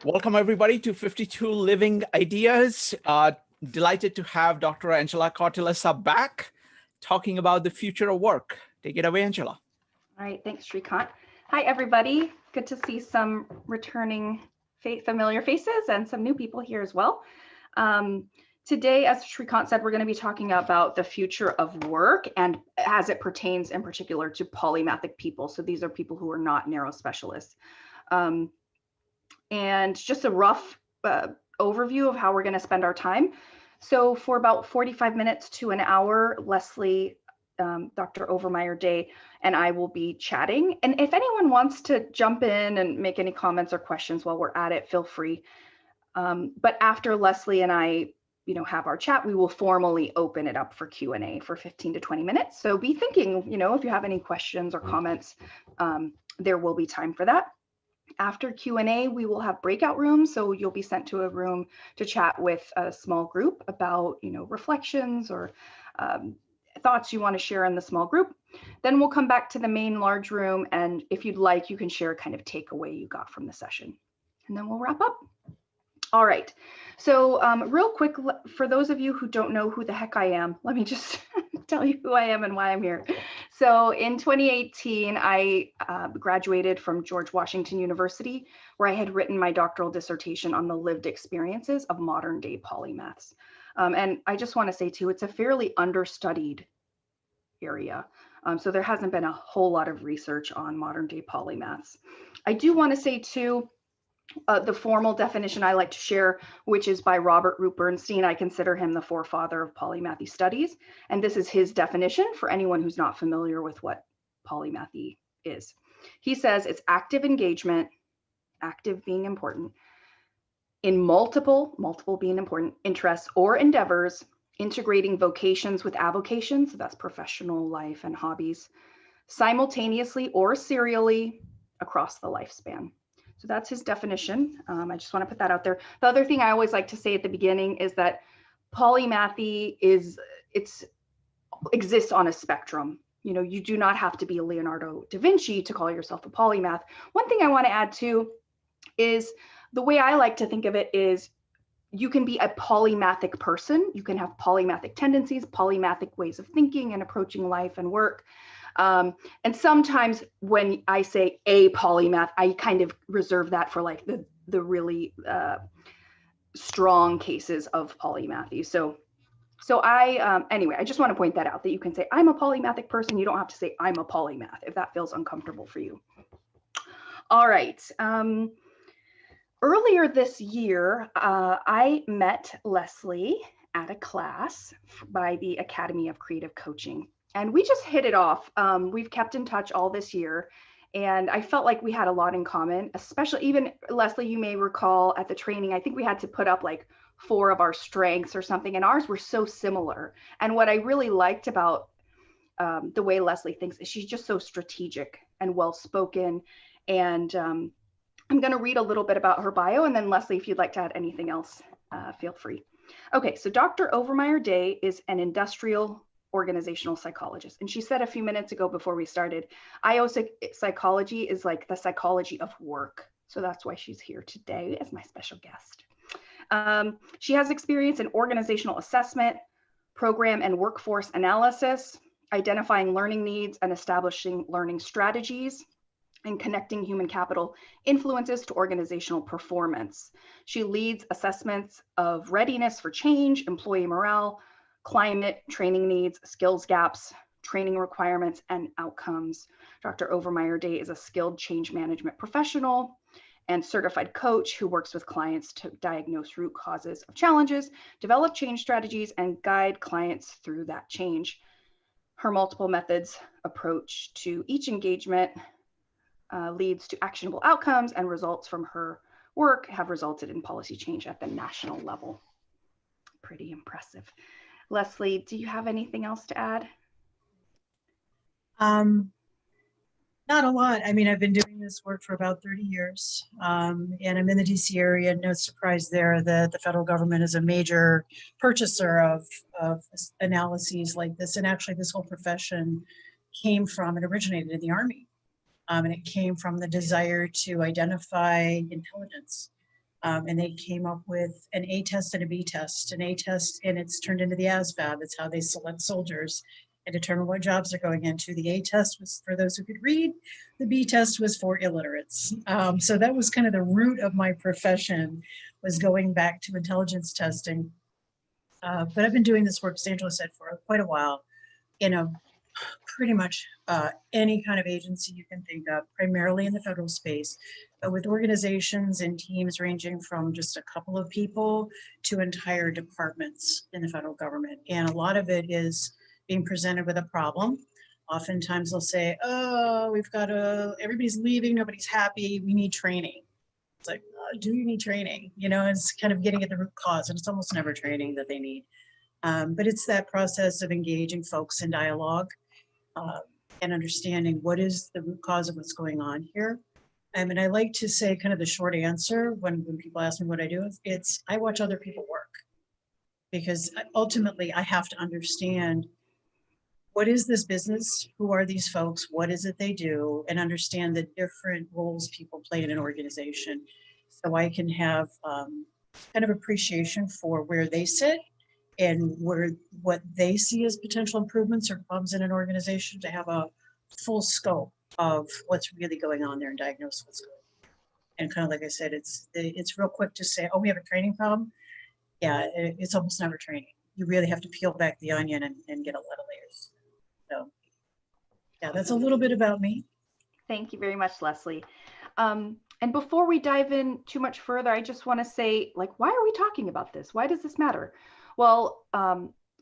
Welcome everybody to 52 Living Ideas. Delighted to have Dr. Angela Cortellessa back talking about the future of work. Take it away, Angela. All right, thanks, Shrikant. Hi, everybody. Good to see some returning familiar faces and some new people here as well. Today, as Shrikant said, we're going to be talking about the future of work and as it pertains in particular to polymathic people. So these are people who are not narrow specialists. And just a rough overview of how we're going to spend our time. So for about 45 minutes to an hour, Leslie, Dr. Overmeyer-Day, and I will be chatting. And if anyone wants to jump in and make any comments or questions while we're at it, feel free. But after Leslie and I, have our chat, we will formally open it up for Q&A for 15 to 20 minutes. So be thinking, if you have any questions or comments, there will be time for that. After Q&A, we will have breakout rooms. So you'll be sent to a room to chat with a small group about, reflections or thoughts you want to share in the small group. Then we'll come back to the main large room. And if you'd like, you can share a kind of takeaway you got from the session. And then we'll wrap up. All right. So real quick, for those of you who don't know who the heck I am, let me just tell you who I am and why I'm here. So in 2018, I graduated from George Washington University, where I had written my doctoral dissertation on the lived experiences of modern day polymaths. And I just want to say too, it's a fairly understudied area. So there hasn't been a whole lot of research on modern day polymaths. I do want to say too, the formal definition I like to share, which is by Robert Root Bernstein. I consider him the forefather of polymathy studies. And this is his definition for anyone who's not familiar with what polymathy is. He says it's active engagement, active being important, in multiple being important, interests or endeavors, integrating vocations with avocations, so that's professional life and hobbies, simultaneously or serially across the lifespan. So that's his definition. I just want to put that out there. The other thing I always like to say at the beginning is that polymathy exists on a spectrum. You do not have to be a Leonardo da Vinci to call yourself a polymath. One thing I want to add too is the way I like to think of it is you can be a polymathic person. You can have polymathic tendencies, polymathic ways of thinking and approaching life and work. And sometimes when I say a polymath, I kind of reserve that for like the really strong cases of polymathy. So anyway, I just want to point that out, that you can say I'm a polymathic person. You don't have to say I'm a polymath if that feels uncomfortable for you. All right. Earlier this year, I met Leslie at a class by the Academy of Creative Coaching. And we just hit it off. We've kept in touch all this year. And I felt like we had a lot in common, especially even Leslie, you may recall at the training, I think we had to put up like 4 of our strengths or something, and ours were so similar. And what I really liked about the way Leslie thinks is she's just so strategic and well-spoken. And I'm going to read a little bit about her bio. And then Leslie, if you'd like to add anything else, feel free. Okay, so Dr. Overmeyer-Day is an industrial organizational psychologist. And she said a few minutes ago before we started, IO psychology is like the psychology of work. So that's why she's here today as my special guest. She has experience in organizational assessment, program and workforce analysis, identifying learning needs and establishing learning strategies, and connecting human capital influences to organizational performance. She leads assessments of readiness for change, employee morale, climate, training needs, skills gaps, training requirements, and outcomes. Dr. Overmeyer-Day is a skilled change management professional and certified coach who works with clients to diagnose root causes of challenges, develop change strategies, and guide clients through that change. Her multiple methods approach to each engagement leads to actionable outcomes, and results from her work have resulted in policy change at the national level. Pretty impressive. Leslie, do you have anything else to add? Not a lot. I mean, I've been doing this work for about 30 years, and I'm in the DC area. No surprise there that the federal government is a major purchaser of analyses like this. And actually, this whole profession came from, it originated in the Army. And it came from the desire to identify intelligence And they came up with an A test and a B test. An A test, and it's turned into the ASVAB. It's how they select soldiers and determine what jobs they're going into. The A test was for those who could read. The B test was for illiterates. So that was kind of the root of my profession, was going back to intelligence testing. But I've been doing this work, as Angela said, for quite a while, in a pretty much any kind of agency you can think of, primarily in the federal space, but with organizations and teams ranging from just a couple of people to entire departments in the federal government. And a lot of it is being presented with a problem. Oftentimes they'll say, oh, everybody's leaving, nobody's happy, we need training. It's like, oh, do you need training? You know, it's kind of getting at the root cause, and it's almost never training that they need. But it's that process of engaging folks in dialogue and understanding what is the root cause of what's going on here. And I like to say kind of the short answer when people ask me what I do, it's I watch other people work, because ultimately I have to understand what is this business, who are these folks, what is it they do, and understand the different roles people play in an organization, so I can have kind of appreciation for where they sit and what they see as potential improvements or problems in an organization, to have a full scope of what's really going on there and diagnose what's going on. And kind of like I said, it's real quick to say, oh, we have a training problem. Yeah, it's almost never training. You really have to peel back the onion and get a lot of layers. So yeah, that's a little bit about me. Thank you very much, Leslie. And before we dive in too much further, I just want to say, like, why are we talking about this? Why does this matter? Well,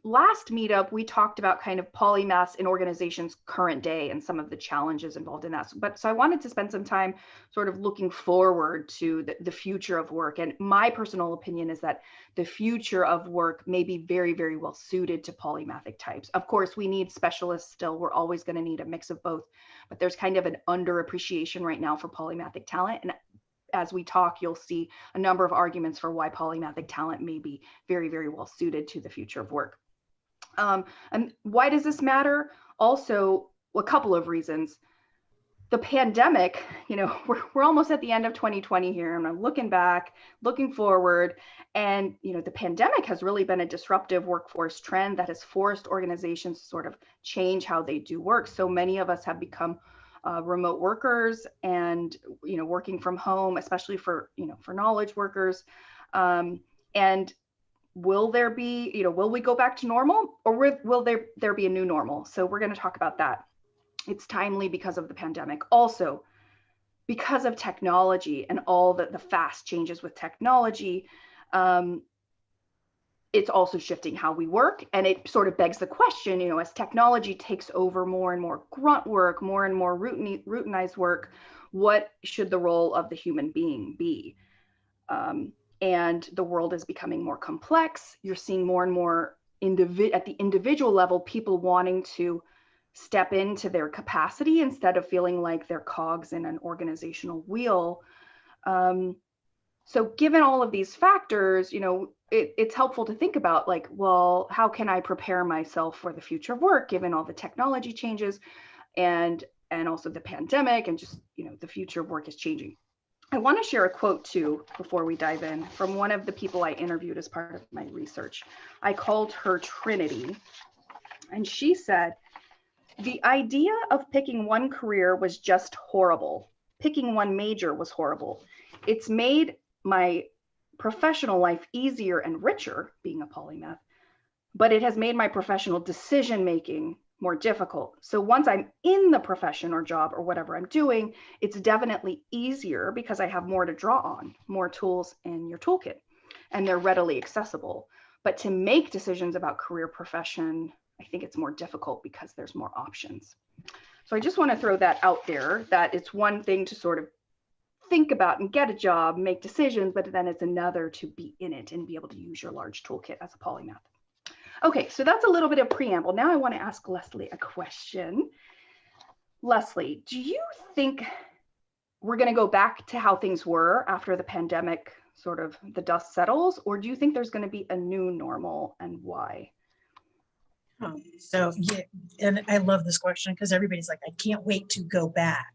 last meetup, we talked about kind of polymaths in organizations current day and some of the challenges involved in that. So I wanted to spend some time sort of looking forward to the future of work. And my personal opinion is that the future of work may be very, very well suited to polymathic types. Of course, we need specialists still. We're always going to need a mix of both, but there's kind of an underappreciation right now for polymathic talent. And as we talk, you'll see a number of arguments for why polymathic talent may be very, very well suited to the future of work. And why does this matter? Also, a couple of reasons. The pandemic, you know, we're almost at the end of 2020 here, and I'm looking back, looking forward, and, you know, the pandemic has really been a disruptive workforce trend that has forced organizations to sort of change how they do work. So many of us have become remote workers, and, you know, working from home, especially for, you know, for knowledge workers. And will there be, you know, will we go back to normal, or will there be a new normal? So we're going to talk about that. It's timely because of the pandemic. Also, because of technology and all the fast changes with technology, it's also shifting how we work. And it sort of begs the question, you know, as technology takes over more and more grunt work, more and more routinized work, what should the role of the human being be? And the world is becoming more complex. You're seeing more and more at the individual level, people wanting to step into their capacity instead of feeling like they're cogs in an organizational wheel. So given all of these factors, you know, it's helpful to think about, like, well, how can I prepare myself for the future of work, given all the technology changes and also the pandemic, and just, you know, the future of work is changing. I want to share a quote too, before we dive in, from one of the people I interviewed as part of my research. I called her Trinity, and she said, "The idea of picking one career was just horrible. Picking one major was horrible. It's made my professional life easier and richer, being a polymath, but it has made my professional decision-making more difficult. So once I'm in the profession or job or whatever I'm doing, it's definitely easier because I have more to draw on, more tools in your toolkit, and they're readily accessible. But to make decisions about career profession, I think it's more difficult because there's more options." So I just want to throw that out there, that it's one thing to sort of think about and get a job, make decisions, but then it's another to be in it and be able to use your large toolkit as a polymath. Okay, so that's a little bit of preamble. Now I want to ask Leslie a question. Leslie, do you think we're going to go back to how things were after the pandemic, sort of the dust settles, or do you think there's going to be a new normal, and why? So yeah, and I love this question because everybody's like, I can't wait to go back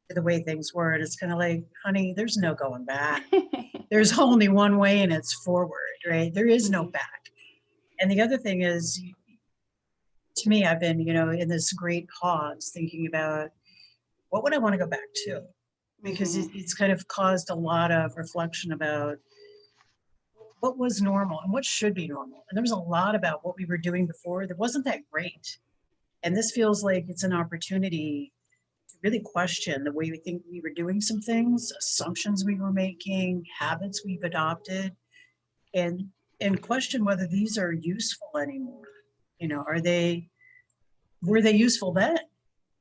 to the way things were. And it's kind of like, honey, there's no going back. there's only one way and it's forward, right? There is no back. And the other thing is, to me, I've been, in this great pause thinking about what would I want to go back to? Because it's kind of caused a lot of reflection about what was normal and what should be normal. And there was a lot about what we were doing before that wasn't that great. And this feels like it's an opportunity to really question the way we think we were doing some things, assumptions we were making, habits we've adopted, and question whether these are useful anymore. Were they useful then?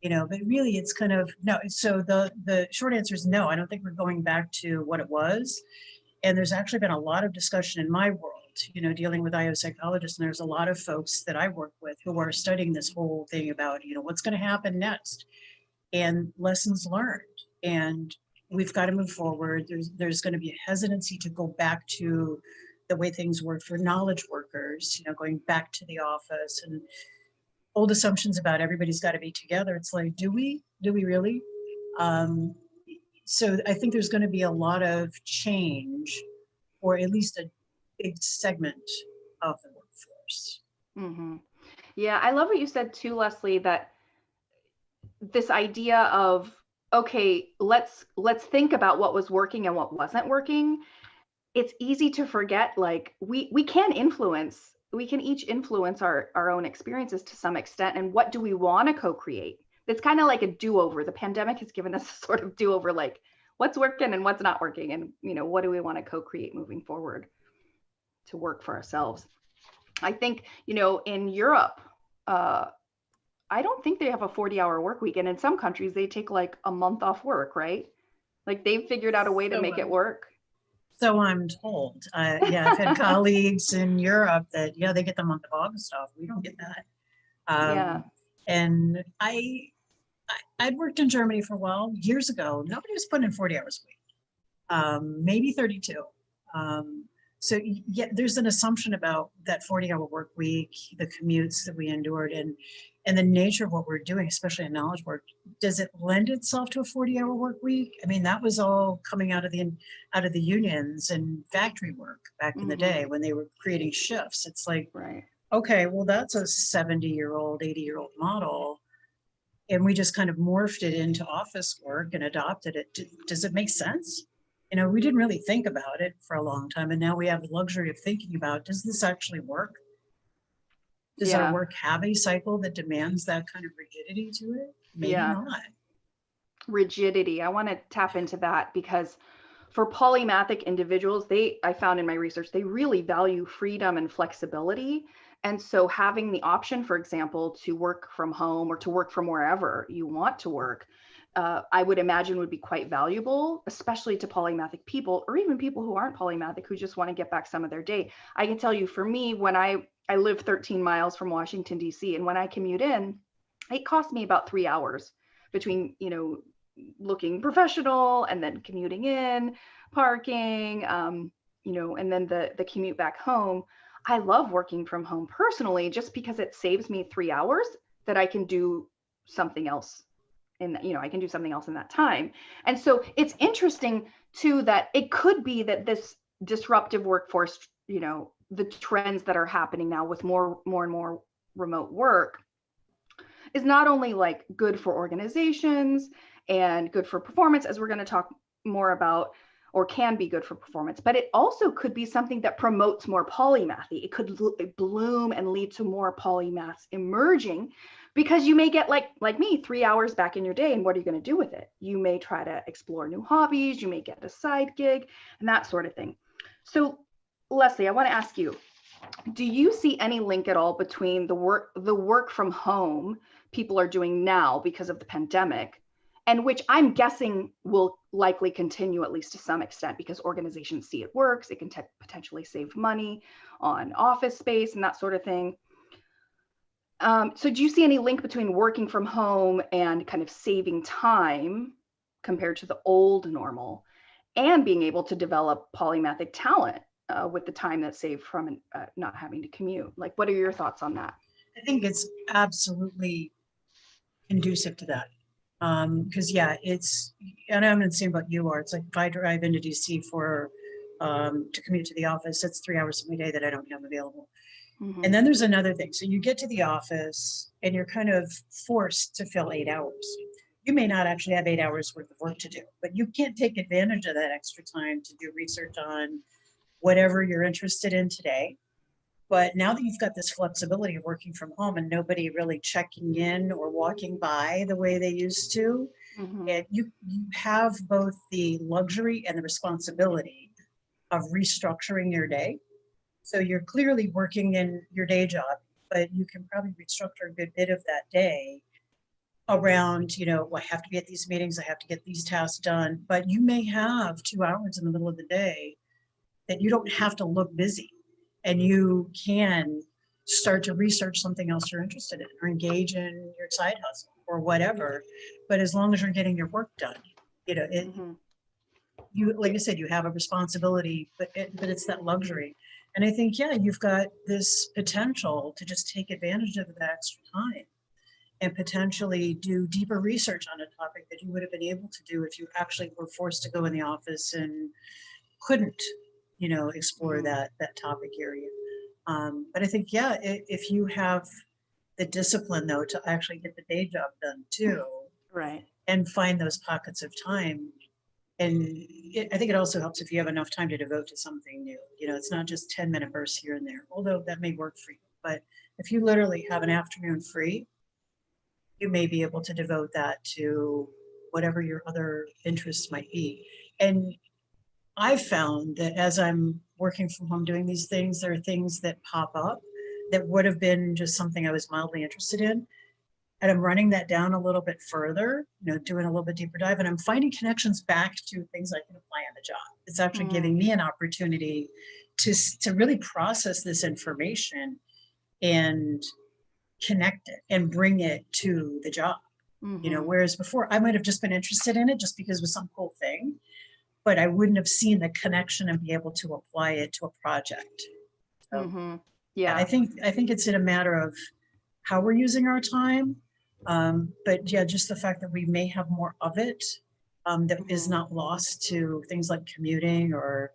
But really it's kind of no. So the short answer is no. I don't think we're going back to what it was. And there's actually been a lot of discussion in my world, dealing with IO psychologists, and there's a lot of folks that I work with who are studying this whole thing about, what's going to happen next and lessons learned. And we've got to move forward. There's going to be a hesitancy to go back to the way things work for knowledge workers, going back to the office and old assumptions about everybody's got to be together. It's like, do we really? So I think there's going to be a lot of change, or at least a big segment of the workforce. Yeah, I love what you said too, Leslie, that this idea of, okay, let's think about what was working and what wasn't working. It's easy to forget, like we can each influence our own experiences to some extent. And what do we want to co-create? It's kind of like a do-over. The pandemic has given us a sort of do-over, like what's working and what's not working. And, what do we want to co-create moving forward to work for ourselves? I think, in Europe, I don't think they have a 40-hour work week. And in some countries, they take like a month off work, right? Like they've figured out a way to make it work. So I'm told. I've had colleagues in Europe that, they get the month of August off. We don't get that. And I'd worked in Germany for a while, years ago. Nobody was putting in 40 hours a week, maybe 32. So there's an assumption about that 40-hour work week, the commutes that we endured, and the nature of what we're doing, especially in knowledge work. Does it lend itself to a 40-hour work week? I mean, that was all coming out of the unions and factory work back in the day when they were creating shifts. It's like, right. Okay, well, that's a 70-year-old, 80-year-old model. And we just kind of morphed it into office work and adopted it. Does it make sense? We didn't really think about it for a long time. And now we have the luxury of thinking about, does this actually work? Does our work have a cycle that demands that kind of rigidity to it? Maybe not. Rigidity. I want to tap into that because for polymathic individuals, I found in my research, they really value freedom and flexibility. And so having the option, for example, to work from home or to work from wherever you want to work, I would imagine would be quite valuable, especially to polymathic people, or even people who aren't polymathic, who just want to get back some of their day. I can tell you, for me, when I live 13 miles from Washington, D.C., and when I commute in, it costs me about 3 hours between, looking professional and then commuting in, parking, and then the commute back home. I love working from home personally, just because it saves me 3 hours that I can do something else I can do something else in that time. And so it's interesting too, that it could be that this disruptive workforce, the trends that are happening now with more and more remote work is not only like good for organizations and good for performance, as we're going to talk more about, or can be good for performance, but it also could be something that promotes more polymathy. It could bloom and lead to more polymaths emerging, because you may get like me, 3 hours back in your day, and what are you going to do with it? You may try to explore new hobbies, you may get a side gig, and that sort of thing. So Leslie, I want to ask you, do you see any link at all between the work from home people are doing now because of the pandemic, and which I'm guessing will likely continue, at least to some extent, because organizations see it works, it can potentially save money on office space and that sort of thing. So do you see any link between working from home and kind of saving time compared to the old normal, and being able to develop polymathic talent with the time that's saved from not having to commute? Like, what are your thoughts on that? I think it's absolutely conducive to that. Because it's, and I'm not saying about you, are, it's like if I drive into DC for to commute to the office. It's 3 hours of my day that I don't have available. Mhm. And then there's another thing. So you get to the office and you're kind of forced to fill 8 hours. You may not actually have 8 hours worth of work to do, but you can't take advantage of that extra time to do research on whatever you're interested in today. But now that you've got this flexibility of working from home and nobody really checking in or walking by the way they used to, Mhm. and you have both the luxury and the responsibility of restructuring your day. So you're clearly working in your day job, but you can probably restructure a good bit of that day around, well, I have to be at these meetings, I have to get these tasks done, but you may have 2 hours in the middle of the day that you don't have to look busy, and you can start to research something else you're interested in or engage in your side hustle or whatever. But as long as you're getting your work done, Mhm. you, like I said, you have a responsibility, but it's that luxury. And I think, yeah, you've got this potential to just take advantage of that extra time and potentially do deeper research on a topic that you would have been able to do if you actually were forced to go in the office and couldn't, explore Mhm. that topic area. But I think, yeah, if you have the discipline though to actually get the day job done too, Right. and find those pockets of time. And I think it also helps if you have enough time to devote to something new. It's not just 10-minute bursts here and there, although that may work for you. But if you literally have an afternoon free, you may be able to devote that to whatever your other interests might be. And I've found that as I'm working from home doing these things, there are things that pop up that would have been just something I was mildly interested in. And I'm running that down a little bit further, doing a little bit deeper dive, and I'm finding connections back to things I can apply on the job. It's actually giving me an opportunity to really process this information and connect it and bring it to the job. Mhm. Whereas before I might have just been interested in it just because it was some cool thing, but I wouldn't have seen the connection and be able to apply it to a project. So Mhm. yeah, Yeah. I think it's in a matter of how we're using our time. But yeah, just the fact that we may have more of it that is Mhm. not lost to things like commuting or,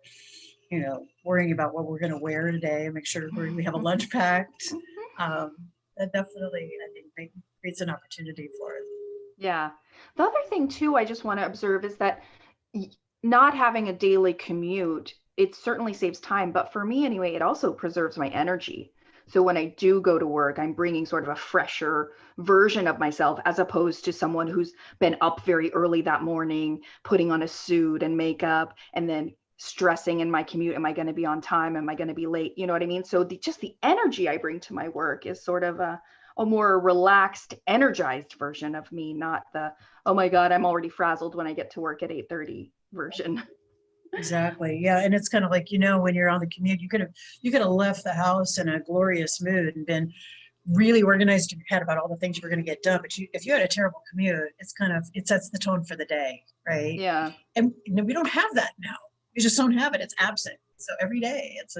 worrying about what we're going to wear today, make sure we have a lunch packed. That definitely, I think, creates an opportunity for it. Yeah. The other thing too, I just want to observe is that y- not having a daily commute, it certainly saves time, but for me anyway, it also preserves my energy. So when I do go to work, I'm bringing sort of a fresher version of myself as opposed to someone who's been up very early that morning, putting on a suit and makeup, and then stressing in my commute. Am I going to be on time? Am I going to be late? You know what I mean? So just the energy I bring to my work is sort of a more relaxed, energized version of me, not the, oh my God, I'm already frazzled when I get to work at 8:30 version. Exactly. Yeah. And it's kind of like, when you're on the commute, you could have left the house in a glorious mood and been really organized in your head about all the things you were going to get done. But if you had a terrible commute, it sets the tone for the day. Right. Yeah. And we don't have that now. We just don't have it. It's absent. So every day it's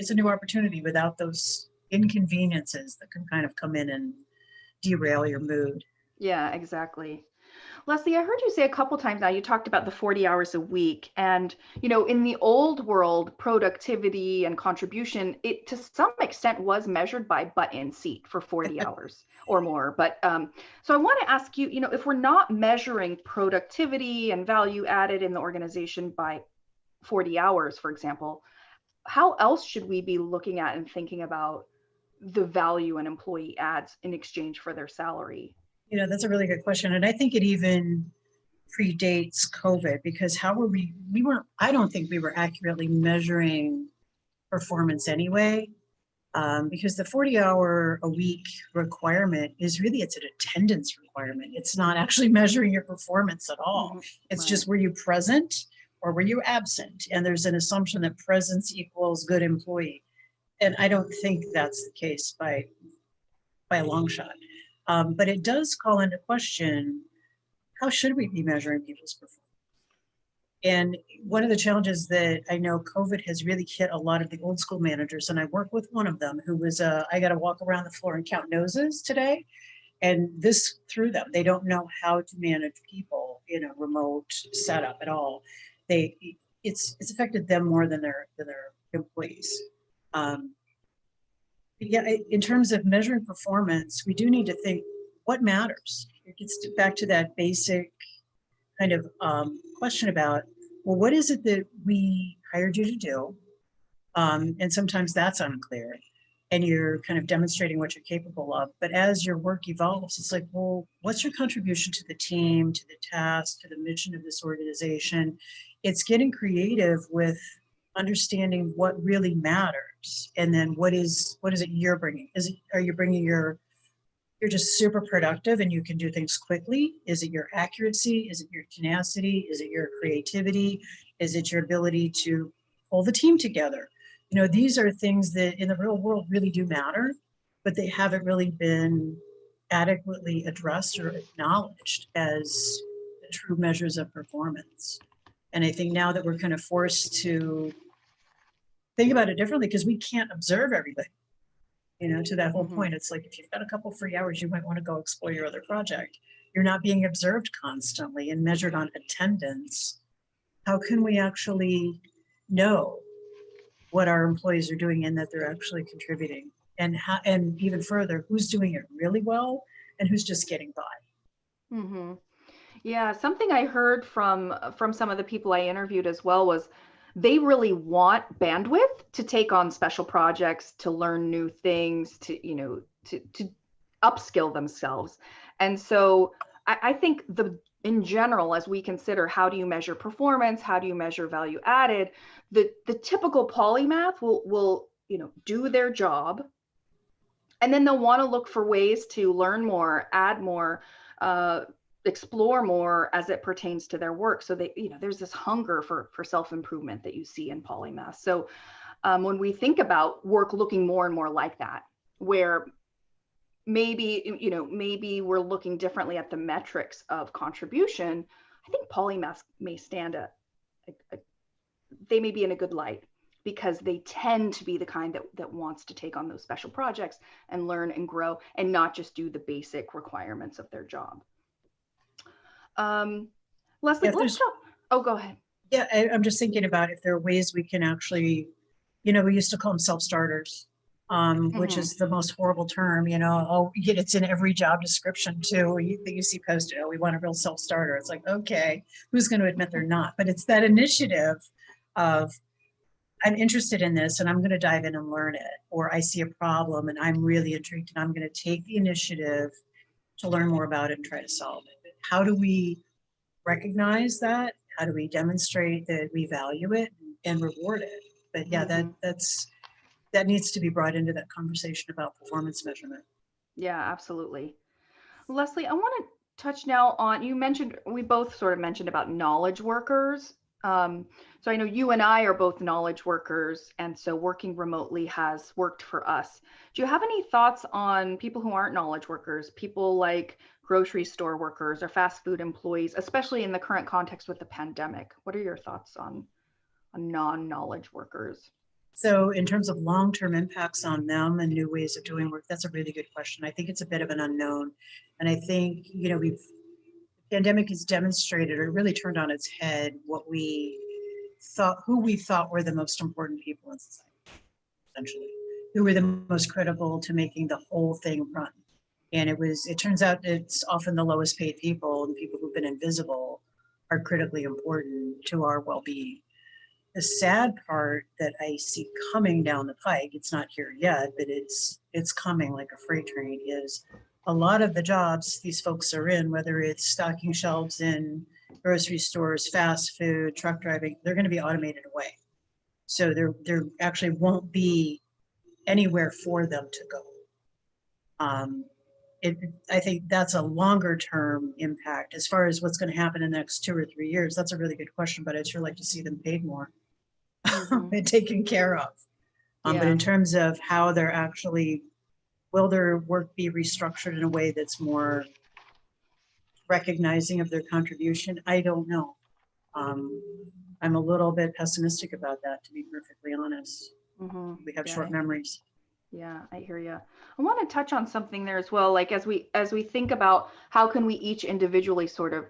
a new opportunity without those inconveniences that can kind of come in and derail your mood. Yeah, exactly. Leslie, I heard you say a couple times now, you talked about the 40 hours a week. And, in the old world, productivity and contribution, it to some extent was measured by butt in seat for 40 hours or more. But so I want to ask you, if we're not measuring productivity and value added in the organization by 40 hours, for example, how else should we be looking at and thinking about the value an employee adds in exchange for their salary? That's a really good question. And I think it even predates COVID, because how were we weren't, I don't think we were accurately measuring performance anyway. Because the 40-hour a week requirement it's an attendance requirement. It's not actually measuring your performance at all. It's Right. just, were you present or were you absent? And there's an assumption that presence equals good employee. And I don't think that's the case by a long shot. But it does call into question, how should we be measuring people's performance? And one of the challenges that I know COVID has really hit a lot of the old school managers, and I work with one of them who was, I got to walk around the floor and count noses today. And this threw them. They don't know how to manage people in a remote setup at all. it's affected them more than their employees. Yeah, in terms of measuring performance, we do need to think what matters. It gets back to that basic kind of question about, well, what is it that we hired you to do? And sometimes that's unclear, and you're kind of demonstrating what you're capable of. But as your work evolves, it's like, well, what's your contribution to the team, to the task, to the mission of this organization? It's getting creative with understanding what really matters, and then what is it you're bringing? Are you bringing you're just super productive and you can do things quickly? Is it your accuracy? Is it your tenacity? Is it your creativity? Is it your ability to pull the team together? You know, these are things that in the real world really do matter, but they haven't really been adequately addressed or acknowledged as the true measures of performance. And I think now that we're kind of forced to think about it differently, because we can't observe everything, you know, to that whole point. It's like, if you've got a couple free hours, you might want to go explore your other project. You're not being observed constantly and measured on attendance. How can we actually know what our employees are doing and that they're actually contributing? And how, and even further, who's doing it really well and who's just getting by? Yeah, something I heard from some of the people I interviewed as well was they really want bandwidth to take on special projects, to learn new things, to, you know, to upskill themselves. And so I think in general, as we consider how do you measure performance, how do you measure value added, the typical polymath will you know, do their job, and then they'll want to look for ways to learn more, add more, explore more as it pertains to their work. So they, you know, there's this hunger for self-improvement that you see in polymath. So when we think about work looking more and more like that, where maybe, you know, maybe we're looking differently at the metrics of contribution, I think polymaths may stand they may be in a good light, because they tend to be the kind that wants to take on those special projects and learn and grow, and not just do the basic requirements of their job. Leslie, let's talk. Oh, go ahead. Yeah, I'm just thinking about if there are ways we can actually, you know, we used to call them self-starters, which is the most horrible term, you know. Oh, it's in every job description too. You see posted, oh, we want a real self-starter. It's like, okay, who's going to admit they're not? But it's that initiative of, I'm interested in this and I'm going to dive in and learn it, or I see a problem and I'm really intrigued and I'm going to take the initiative to learn more about it and try to solve it. But how do we recognize that? How do we demonstrate that we value it and reward it? But yeah, that needs to be brought into that conversation about performance measurement. Yeah, absolutely. Leslie, I want to touch now on, you mentioned, we both sort of mentioned about knowledge workers. So I know you and I are both knowledge workers, and so working remotely has worked for us. Do you have any thoughts on people who aren't knowledge workers, people like grocery store workers or fast food employees, especially in the current context with the pandemic? What are your thoughts on non-knowledge workers? So in terms of long-term impacts on them and new ways of doing work, that's a really good question. I think it's a bit of an unknown. And I think, you know, the pandemic has demonstrated, or really turned on its head, what we thought, who we thought were the most important people in society, essentially, who were the most critical to making the whole thing run. And it turns out it's often the lowest paid people, and people who've been invisible, are critically important to our well-being. The sad part that I see coming down the pike, it's not here yet, but it's coming like a freight train, is a lot of the jobs these folks are in, whether it's stocking shelves in grocery stores, fast food, truck driving, they're going to be automated away. So there actually won't be anywhere for them to go. I think that's a longer term impact. As far as what's going to happen in the next 2 or 3 years, that's a really good question, but I'd sure like to see them paid more and taken care of. But in terms of how they're actually, will their work be restructured in a way that's more recognizing of their contribution? I don't know. I'm a little bit pessimistic about that, to be perfectly honest. We have short memories. Yeah, I hear you. I want to touch on something there as well. Like as we think about how can we each individually sort of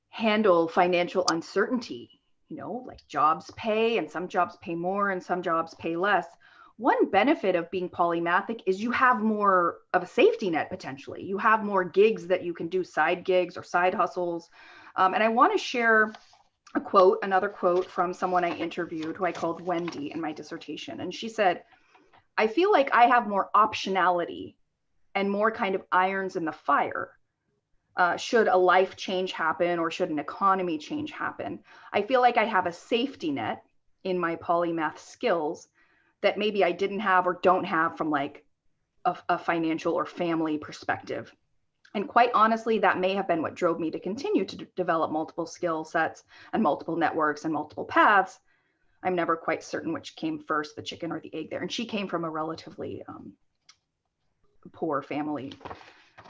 handle financial uncertainty like jobs pay, and some jobs pay more and some jobs pay less. One benefit of being polymathic is you have more of a safety net potentially. You have more gigs that you can do, side gigs or side hustles. And I want to share another quote from someone I interviewed who I called Wendy in my dissertation. And she said, I feel like I have more optionality and more kind of irons in the fire. Should a life change happen or should an economy change happen? I feel like I have a safety net in my polymath skills that maybe I didn't have or don't have from like a financial or family perspective. And quite honestly, that may have been what drove me to continue to develop multiple skill sets and multiple networks and multiple paths. I'm never quite certain which came first, the chicken or the egg there. And she came from a relatively poor family.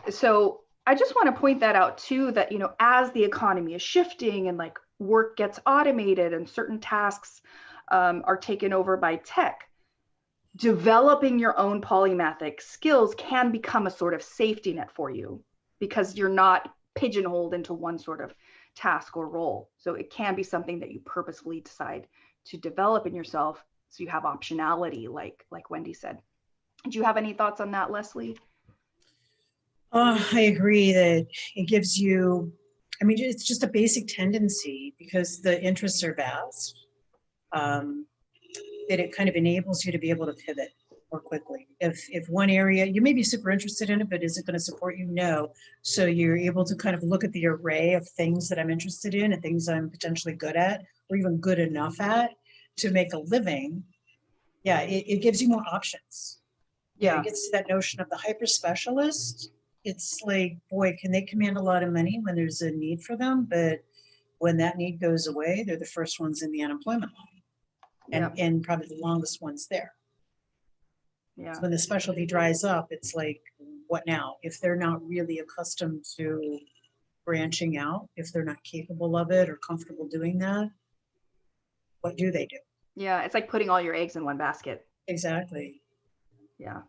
So I just want to point that out too, that, as the economy is shifting and like work gets automated and certain tasks are taken over by tech, developing your own polymathic skills can become a sort of safety net for you because you're not pigeonholed into one sort of task or role. So it can be something that you purposefully decide to develop in yourself so you have optionality, like Wendy said. Do you have any thoughts on that, Leslie? I agree that it gives you, it's just a basic tendency because the interests are vast, that it kind of enables you to be able to pivot more quickly. If one area, you may be super interested in it, but is it going to support you? No. So you're able to kind of look at the array of things that I'm interested in and things I'm potentially good at, or even good enough at to make a living. Yeah, it gives you more options. Yeah, it gets to that notion of the hyper specialist. It's like, boy, can they command a lot of money when there's a need for them, but when that need goes away, they're the first ones in the unemployment line, and probably the longest ones there. Yeah. So when the specialty dries up, it's like, what now? If they're not really accustomed to branching out, if they're not capable of it or comfortable doing that, what do they do? Yeah, it's like putting all your eggs in one basket. Exactly. Yeah.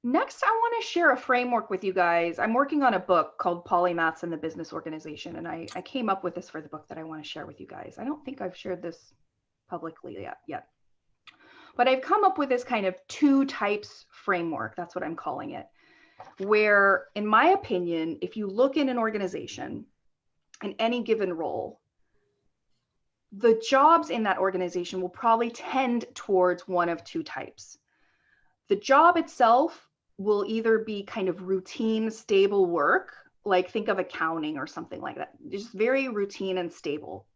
Next, I want to share a framework with you guys. I'm working on a book called Polymaths in the Business Organization, and I came up with this for the book that I want to share with you guys. I don't think I've shared this publicly yet. But I've come up with this kind of 2 types framework, that's what I'm calling it, where, in my opinion, if you look in an organization, in any given role, the jobs in that organization will probably tend towards one of 2 types. The job itself will either be kind of routine, stable work, like think of accounting or something like that, just very routine and stable.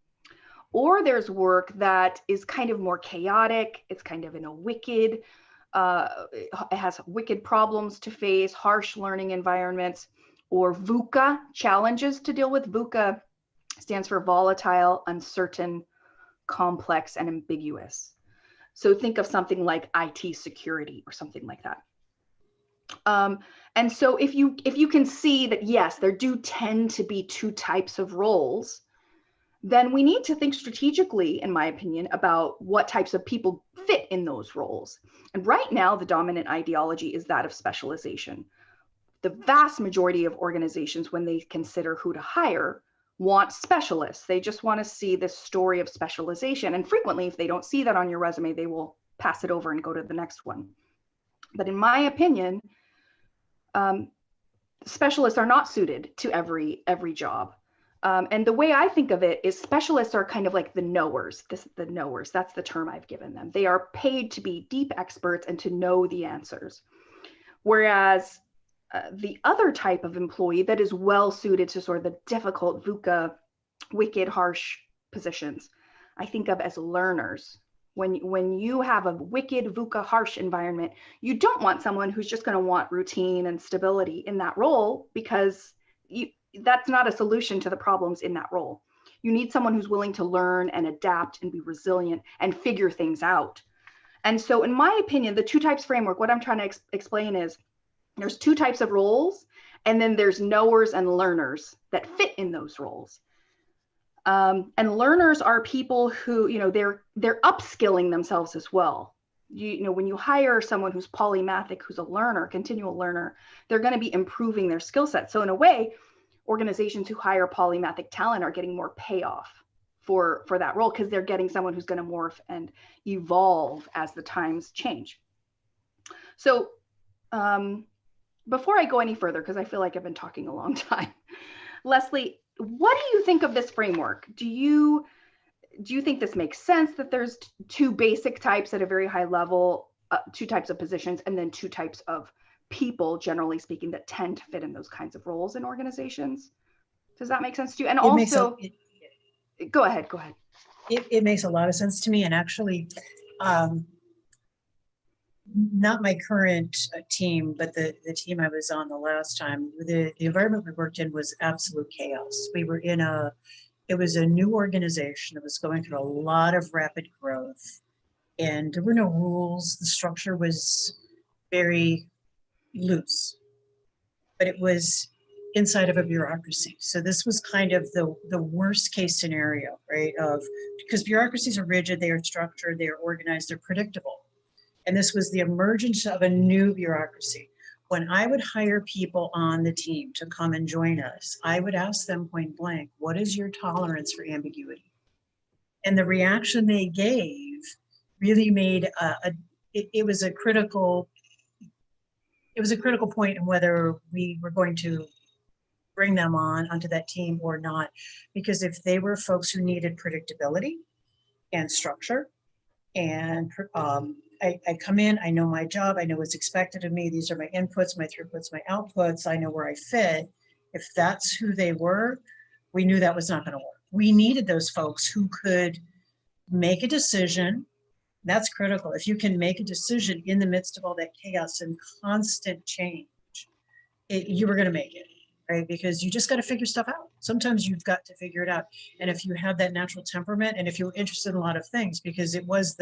Or there's work that is kind of more chaotic. It's kind of in a wicked, it has wicked problems to face, harsh learning environments, or VUCA, challenges to deal with. VUCA stands for volatile, uncertain, complex, and ambiguous. So think of something like IT security or something like that. And so if you can see that, yes, there do tend to be 2 types of roles, then we need to think strategically, in my opinion, about what types of people fit in those roles. And right now, the dominant ideology is that of specialization. The vast majority of organizations, when they consider who to hire, want specialists. They just want to see this story of specialization. And frequently, if they don't see that on your resume, they will pass it over and go to the next one. But in my opinion, specialists are not suited to every job. And the way I think of it is specialists are kind of like the knowers. The knowers, that's the term I've given them. They are paid to be deep experts and to know the answers. Whereas the other type of employee that is well suited to sort of the difficult VUCA, wicked, harsh positions, I think of as learners. When you have a wicked, VUCA, harsh environment, you don't want someone who's just going to want routine and stability in that role, because that's not a solution to the problems in that role. You need someone who's willing to learn and adapt and be resilient and figure things out. And so in my opinion, the 2 types framework, what I'm trying to explain is there's 2 types of roles, and then there's knowers and learners that fit in those roles. And learners are people who, they're upskilling themselves as well. When you hire someone who's polymathic, who's a learner, continual learner, they're going to be improving their skill set. So in a way, organizations who hire polymathic talent are getting more payoff for that role, because they're getting someone who's going to morph and evolve as the times change. So before I go any further, because I feel like I've been talking a long time, Leslie, what do you think of this framework? Do you think this makes sense, that there's two basic types at a very high level, two types of positions, and then two types of people, generally speaking, that tend to fit in those kinds of roles in organizations? Does that make sense to you? And also, go ahead. It makes a lot of sense to me. And actually, not my current team, but the team I was on the last time, the environment we worked in was absolute chaos. We were it was a new organization that was going through a lot of rapid growth, and there were no rules. The structure was very loose, but it was inside of a bureaucracy. So this was kind of the worst case scenario, right? Because bureaucracies are rigid, they are structured, they are organized, they're predictable. And this was the emergence of a new bureaucracy. When I would hire people on the team to come and join us, I would ask them point blank, what is your tolerance for ambiguity? And the reaction they gave really made it was a critical point in whether we were going to bring them onto that team or not. Because if they were folks who needed predictability and structure, and I come in, I know my job, I know what's expected of me. These are my inputs, my throughputs, my outputs. I know where I fit. If that's who they were, we knew that was not going to work. We needed those folks who could make a decision. That's critical. If you can make a decision in the midst of all that chaos and constant change, you were going to make it, right? Because you just got to figure stuff out. Sometimes you've got to figure it out. And if you have that natural temperament, and if you're interested in a lot of things, because it was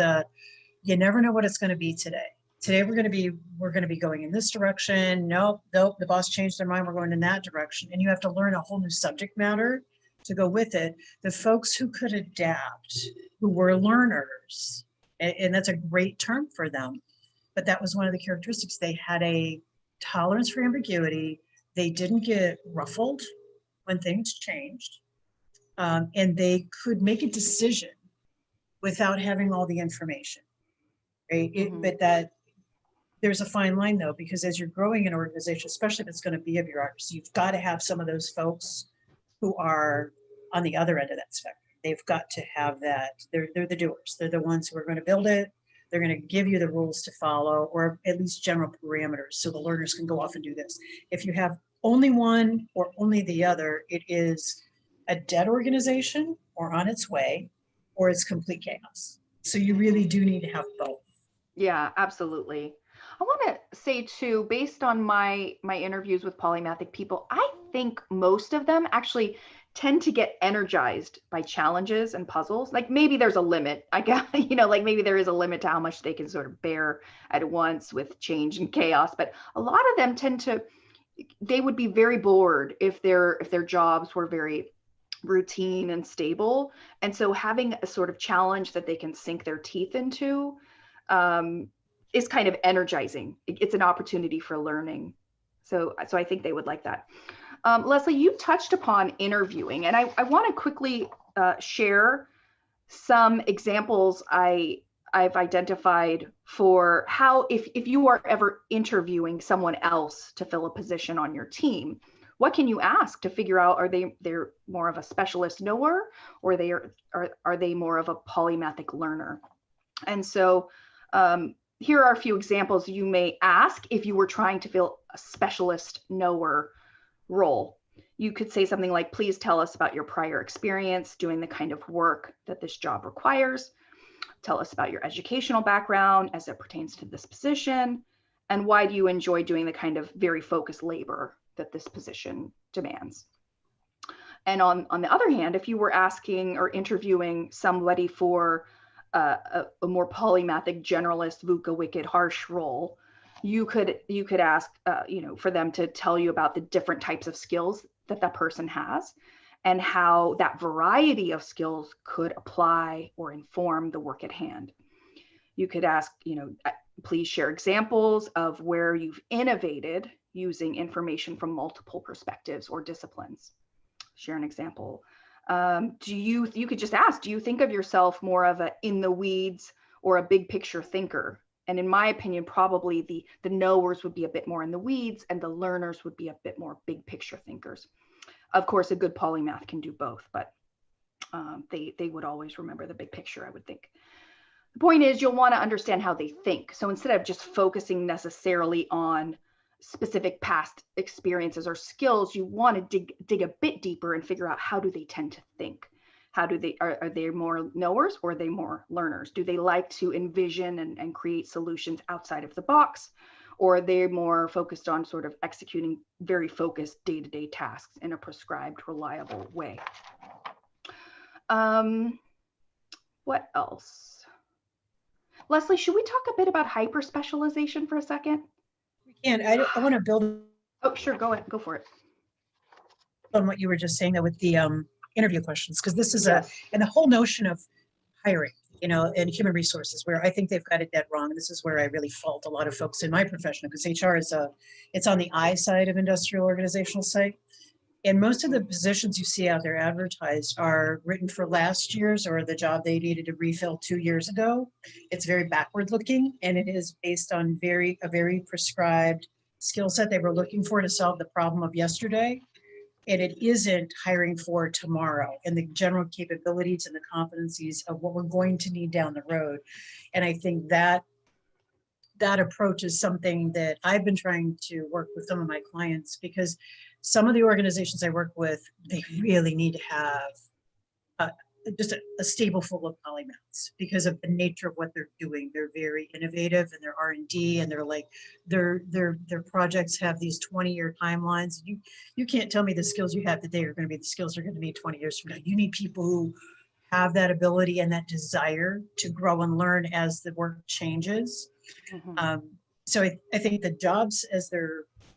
you never know what it's going to be today. Today we're going to be going in this direction. Nope, the boss changed their mind. We're going in that direction. And you have to learn a whole new subject matter to go with it. The folks who could adapt, who were learners, and that's a great term for them. But that was one of the characteristics. They had a tolerance for ambiguity. They didn't get ruffled when things changed. And they could make a decision without having all the information. Right? But that there's a fine line, though, because as you're growing an organization, especially if it's going to be a bureaucracy, you've got to have some of those folks who are on the other end of that spectrum. They've got to have that. They're the doers. They're the ones who are going to build it. They're going to give you the rules to follow, or at least general parameters, so the learners can go off and do this. If you have only one or only the other, it is a dead organization or on its way, or it's complete chaos. So you really do need to have both. Yeah, absolutely. I want to say too, based on my interviews with polymathic people, I think most of them actually tend to get energized by challenges and puzzles. Like maybe there's a limit, I guess, like maybe there is a limit to how much they can sort of bear at once with change and chaos. But a lot of them they would be very bored if their jobs were very routine and stable. And so having a sort of challenge that they can sink their teeth into is kind of energizing. It's an opportunity for learning. So I think they would like that. Leslie, you touched upon interviewing, and I want to quickly share some examples I've identified for how, if you are ever interviewing someone else to fill a position on your team, what can you ask to figure out, they're more of a specialist knower, or are they more of a polymathic learner? And so here are a few examples you may ask if you were trying to fill a specialist knower role. You could say something like, please tell us about your prior experience doing the kind of work that this job requires. Tell us about your educational background as it pertains to this position. And why do you enjoy doing the kind of very focused labor that this position demands? And on the other hand, if you were asking or interviewing somebody for a more polymathic generalist, VUCA, wicked, harsh role, you could ask, for them to tell you about the different types of skills that person has, and how that variety of skills could apply or inform the work at hand. You could ask, please share examples of where you've innovated using information from multiple perspectives or disciplines. Share an example You could just ask, do you think of yourself more of a in the weeds or a big picture thinker? And in my opinion, probably the knowers would be a bit more in the weeds and the learners would be a bit more big picture thinkers. Of course, a good polymath can do both, but they would always remember the big picture, I would think. The point is, you'll want to understand how they think. So instead of just focusing necessarily on specific past experiences or skills, you want to dig a bit deeper and figure out, how do they tend to think? How do they, are they more knowers or are they more learners? Do they like to envision and create solutions outside of the box? Or are they more focused on sort of executing very focused day-to-day tasks in a prescribed, reliable way? What else? Leslie, should we talk a bit about hyper specialization for a second? We can. I want to build Oh, sure. Go ahead. Go for it. on what you were just saying though with the interview questions, because this is Yes. and the whole notion of hiring, you know, and human resources, where I think they've got it dead wrong. This is where I really fault a lot of folks in my profession, because HR is it's on the I side of industrial organizational site. And most of the positions you see out there advertised are written for last year's or the job they needed to refill 2 years ago. It's very backward looking, and it is based on a very prescribed skill set they were looking for to solve the problem of yesterday. And it isn't hiring for tomorrow and the general capabilities and the competencies of what we're going to need down the road. And I think that approach is something that I've been trying to work with some of my clients, because some of the organizations I work with, they really need to have just a stable full of polymaths because of the nature of what they're doing. They're very innovative in their R&D, and they're like their projects have these 20-year timelines. You can't tell me the skills you have today are going to be the skills you're going to need 20 years from now. You need people who have that ability and that desire to grow and learn as the work changes. Mm-hmm. So I think the jobs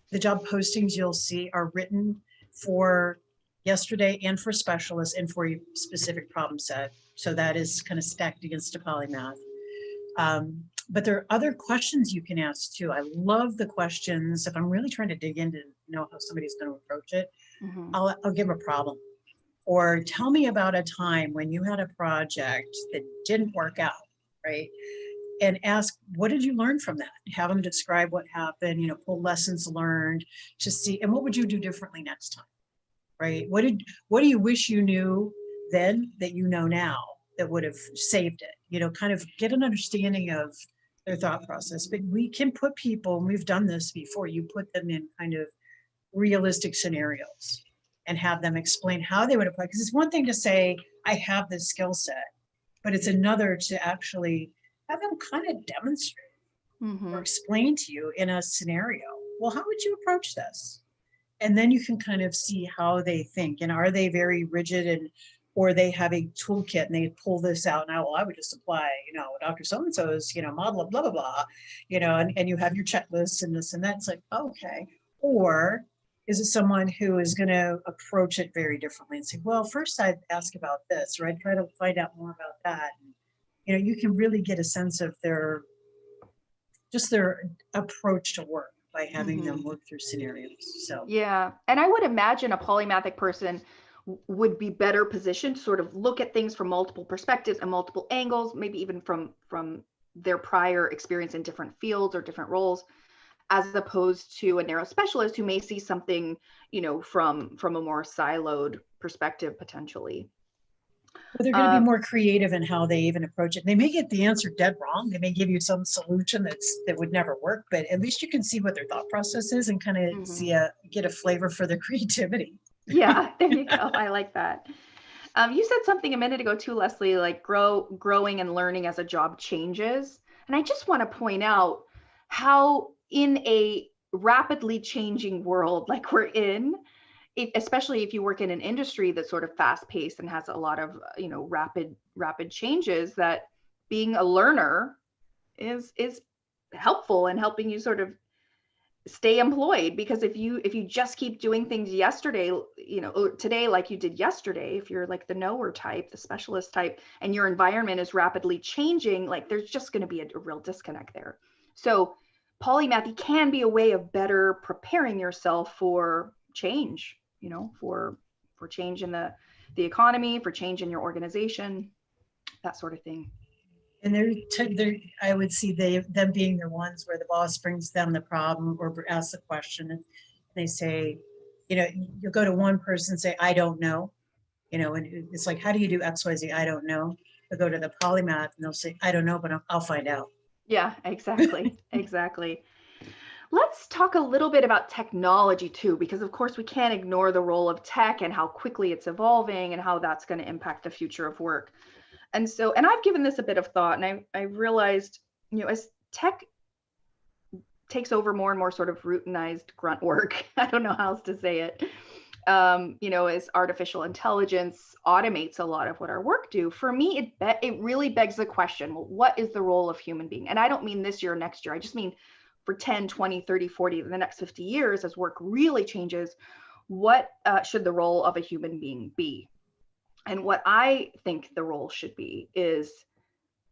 the job postings you'll see are written for yesterday and for specialists and for a specific problem set. So that is kind of stacked against a polymath. But there are other questions you can ask too. I love the questions. If I'm really trying to dig into know how somebody's going to approach it, Mm-hmm. I'll give a problem. Or tell me about a time when you had a project that didn't work out, right? And ask, what did you learn from that? Have them describe what happened, you know, pull lessons learned to see, and what would you do differently next time, right? What do you wish you knew then that you know now that would have saved it? You know, kind of get an understanding of their thought process. But we can put people, and we've done this before, you put them in kind of realistic scenarios and have them explain how they would apply. Because it's one thing to say, I have this skill set, but it's another to actually have them kind of demonstrate Mm-hmm. or explain to you in a scenario, well, how would you approach this? And then you can kind of see how they think. And are they very rigid, and or they have a toolkit and they pull this out now, well, I would just apply, you know, Dr. So-and-so's, you know, model of blah, blah, blah, you know, and you have your checklists and this and that's like, okay. Or is it someone who is going to approach it very differently and say, well, first I'd ask about this, or I'd try to find out more about that. You know, you can really get a sense of their approach to work by having them work through scenarios. So yeah, and I would imagine a polymathic person would be better positioned to sort of look at things from multiple perspectives and multiple angles, maybe even from their prior experience in different fields or different roles, as opposed to a narrow specialist who may see something, you know, from a more siloed perspective potentially. but they're going to be more creative in how they even approach it. They may get the answer dead wrong. They may give you some solution that would never work, but at least you can see what their thought process is and kind of get a flavor for their creativity. Yeah, there you go. I like that. You said something a minute ago too, Leslie, like growing and learning as a job changes. And I just want to point out how in a rapidly changing world like we're in, especially if you work in an industry that's sort of fast paced and has a lot of, you know, rapid changes, that being a learner is helpful in helping you sort of stay employed. Because if you just keep doing things yesterday, you know, or today like you did yesterday, if you're like the knower type, the specialist type, and your environment is rapidly changing, like there's just going to be a real disconnect there. So polymathy can be a way of better preparing yourself for change, you know, for change in the the economy, for change in your organization, that sort of thing. And I would see them being the ones where the boss brings them the problem or asks the question, and they say, you'll go to one person and say, I don't know, and it's like, how do you do X, Y, Z? I don't know. They'll go to the Polymath and they'll say, I don't know, but I'll find out. Yeah, exactly. Exactly. Let's talk a little bit about technology too, because of course we can't ignore the role of tech and how quickly it's evolving and how that's going to impact the future of work. And I've given this a bit of thought, and I realized, as tech takes over more and more sort of routinized grunt work, I don't know how else to say it, as artificial intelligence automates a lot of what our work do, for me, it really begs the question, well, what is the role of human being? And I don't mean this year or next year, I just mean for 10, 20, 30, 40, the next 50 years, as work really changes, what should the role of a human being be? And what I think the role should be is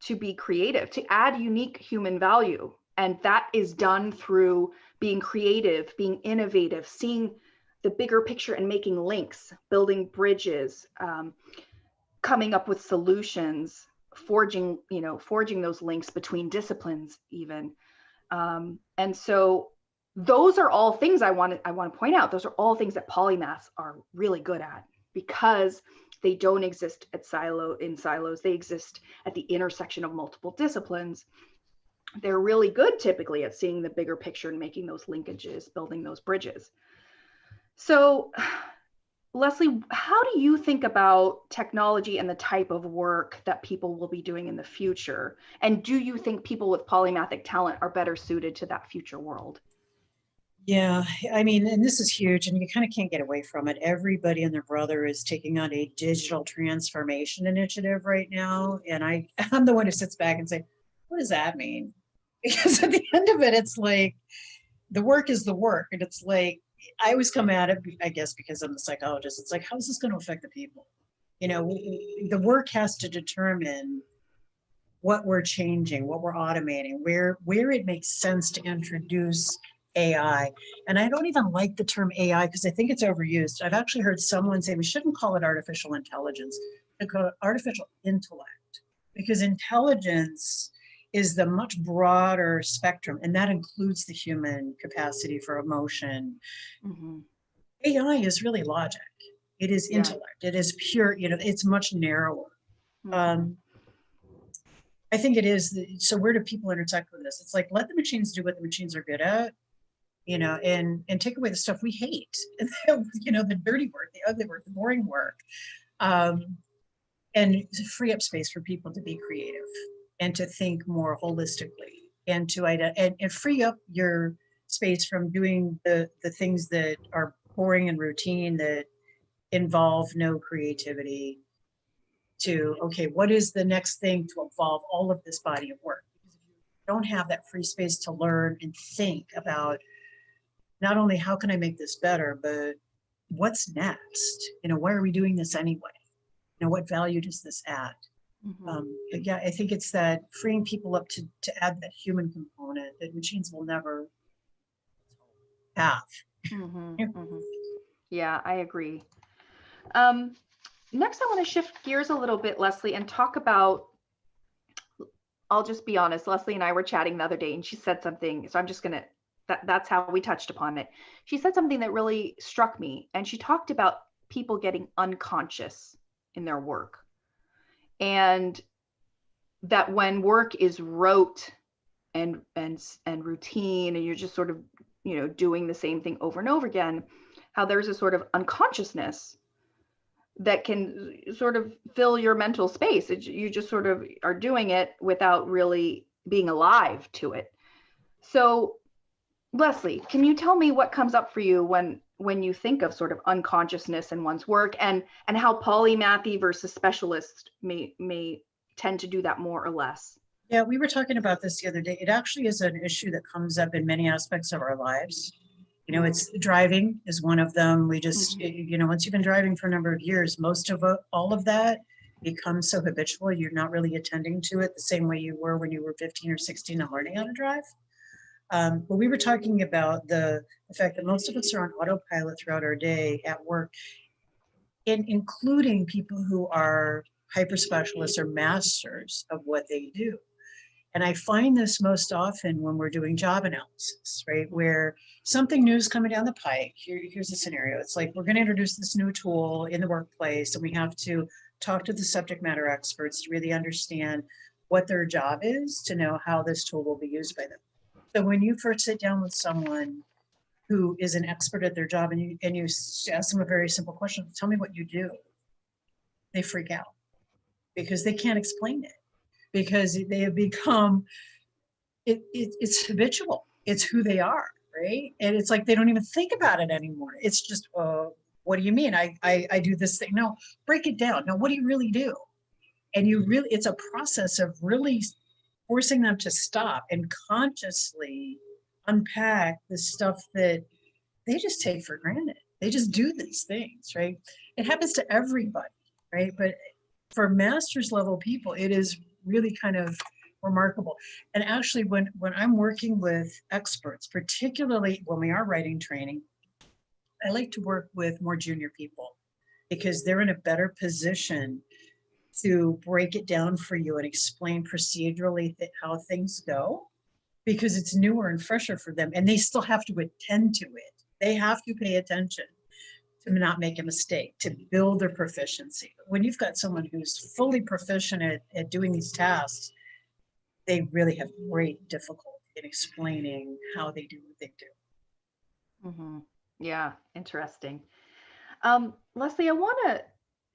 to be creative, to add unique human value. And that is done through being creative, being innovative, seeing the bigger picture and making links, building bridges, coming up with solutions, forging those links between disciplines even. And so those are all things I want to point out. Those are all things that polymaths are really good at, because they don't exist in silos. They exist at the intersection of multiple disciplines. They're really good typically at seeing the bigger picture and making those linkages, building those bridges. So, Leslie, how do you think about technology and the type of work that people will be doing in the future? And do you think people with polymathic talent are better suited to that future world? Yeah, I mean, and this is huge, and you kind of can't get away from it. Everybody and their brother is taking on a digital transformation initiative right now. And I'm the one who sits back and say, what does that mean? Because at the end of it, it's like, the work is the work. And it's like, I always come at it, I guess, because I'm a psychologist. It's like, how is this going to affect the people? The work has to determine what we're changing, what we're automating, where it makes sense to introduce AI. And I don't even like the term AI because I think it's overused. I've actually heard someone say we shouldn't call it artificial intelligence, we call it artificial intellect, because intelligence is the much broader spectrum, and that includes the human capacity for emotion. Mm-hmm. AI is really logic. It is intellect. It is pure, it's much narrower. Mm-hmm. I think it is. So where do people intersect with this? It's like, let the machines do what the machines are good at, and take away the stuff we hate, the dirty work, the ugly work, the boring work, and free up space for people to be creative and to think more holistically, and to and free up your space from doing the things that are boring and routine that involve no creativity, to, okay, what is the next thing to evolve all of this body of work? Because if you don't have that free space to learn and think about not only how can I make this better, but what's next? Why are we doing this anyway? What value does this add? Mm-hmm. But yeah, I think it's that freeing people up to add that human component that machines will never have. Mm-hmm. Mm-hmm. Yeah, I agree. Next, I want to shift gears a little bit, Leslie, and talk about, I'll just be honest, Leslie and I were chatting the other day and she said something, so I'm just going to, that's how we touched upon it. She said something that really struck me, and she talked about people getting unconscious in their work. And that when work is rote and routine, and you're just sort of, doing the same thing over and over again, how there's a sort of unconsciousness that can sort of fill your mental space. You just sort of are doing it without really being alive to it. So, Leslie, can you tell me what comes up for you when you think of sort of unconsciousness in one's work, and how polymathy versus specialist may tend to do that more or less? Yeah, we were talking about this the other day. It actually is an issue that comes up in many aspects of our lives. It's driving is one of them. We just, once you've been driving for a number of years, most of all of that becomes so habitual, you're not really attending to it the same way you were when you were 15 or 16 and learning how to drive. But we were talking about the fact that most of us are on autopilot throughout our day at work. including people who are hyper specialists or masters of what they do. And I find this most often when we're doing job analysis, right? Where something new is coming down the pike. Here's the scenario. It's like, we're going to introduce this new tool in the workplace, and we have to talk to the subject matter experts to really understand what their job is, to know how this tool will be used by them. So when you first sit down with someone who is an expert at their job, and you ask them a very simple question, tell me what you do, they freak out because they can't explain it, because they have become, it's habitual. It's who they are, right? And it's like they don't even think about it anymore. It's just, what do you mean? I do this thing. No, break it down. No, what do you really do? And it's a process of really forcing them to stop and consciously unpack the stuff that they just take for granted. They just do these things, right? It happens to everybody, right? But for master's level people, it is really kind of remarkable. And actually, when I'm working with experts, particularly when we are writing training, I like to work with more junior people because they're in a better position to break it down for you and explain procedurally how things go, because it's newer and fresher for them, and they still have to attend to it. They have to pay attention to not make a mistake, to build their proficiency. When you've got someone who's fully proficient at doing these tasks, they really have great difficulty in explaining how they do what they do. Mm-hmm. Yeah, interesting. Leslie, I want to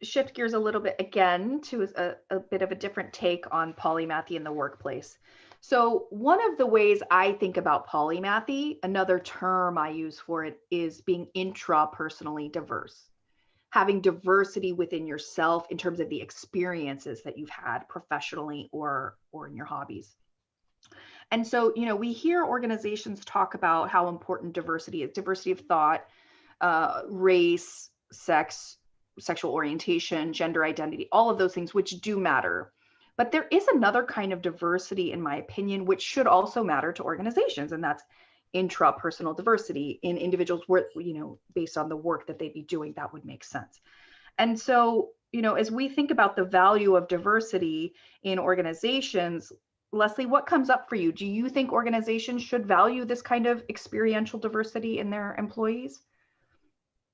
shift gears a little bit again to a bit of a different take on polymathy in the workplace. So one of the ways I think about polymathy, another term I use for it, is being intrapersonally diverse, having diversity within yourself in terms of the experiences that you've had professionally or in your hobbies. And so, we hear organizations talk about how important diversity is, diversity of thought, race, sex, sexual orientation, gender identity, all of those things, which do matter. But there is another kind of diversity, in my opinion, which should also matter to organizations, and that's intrapersonal diversity in individuals where, based on the work that they'd be doing, that would make sense. And so, as we think about the value of diversity in organizations, Leslie, what comes up for you? Do you think organizations should value this kind of experiential diversity in their employees?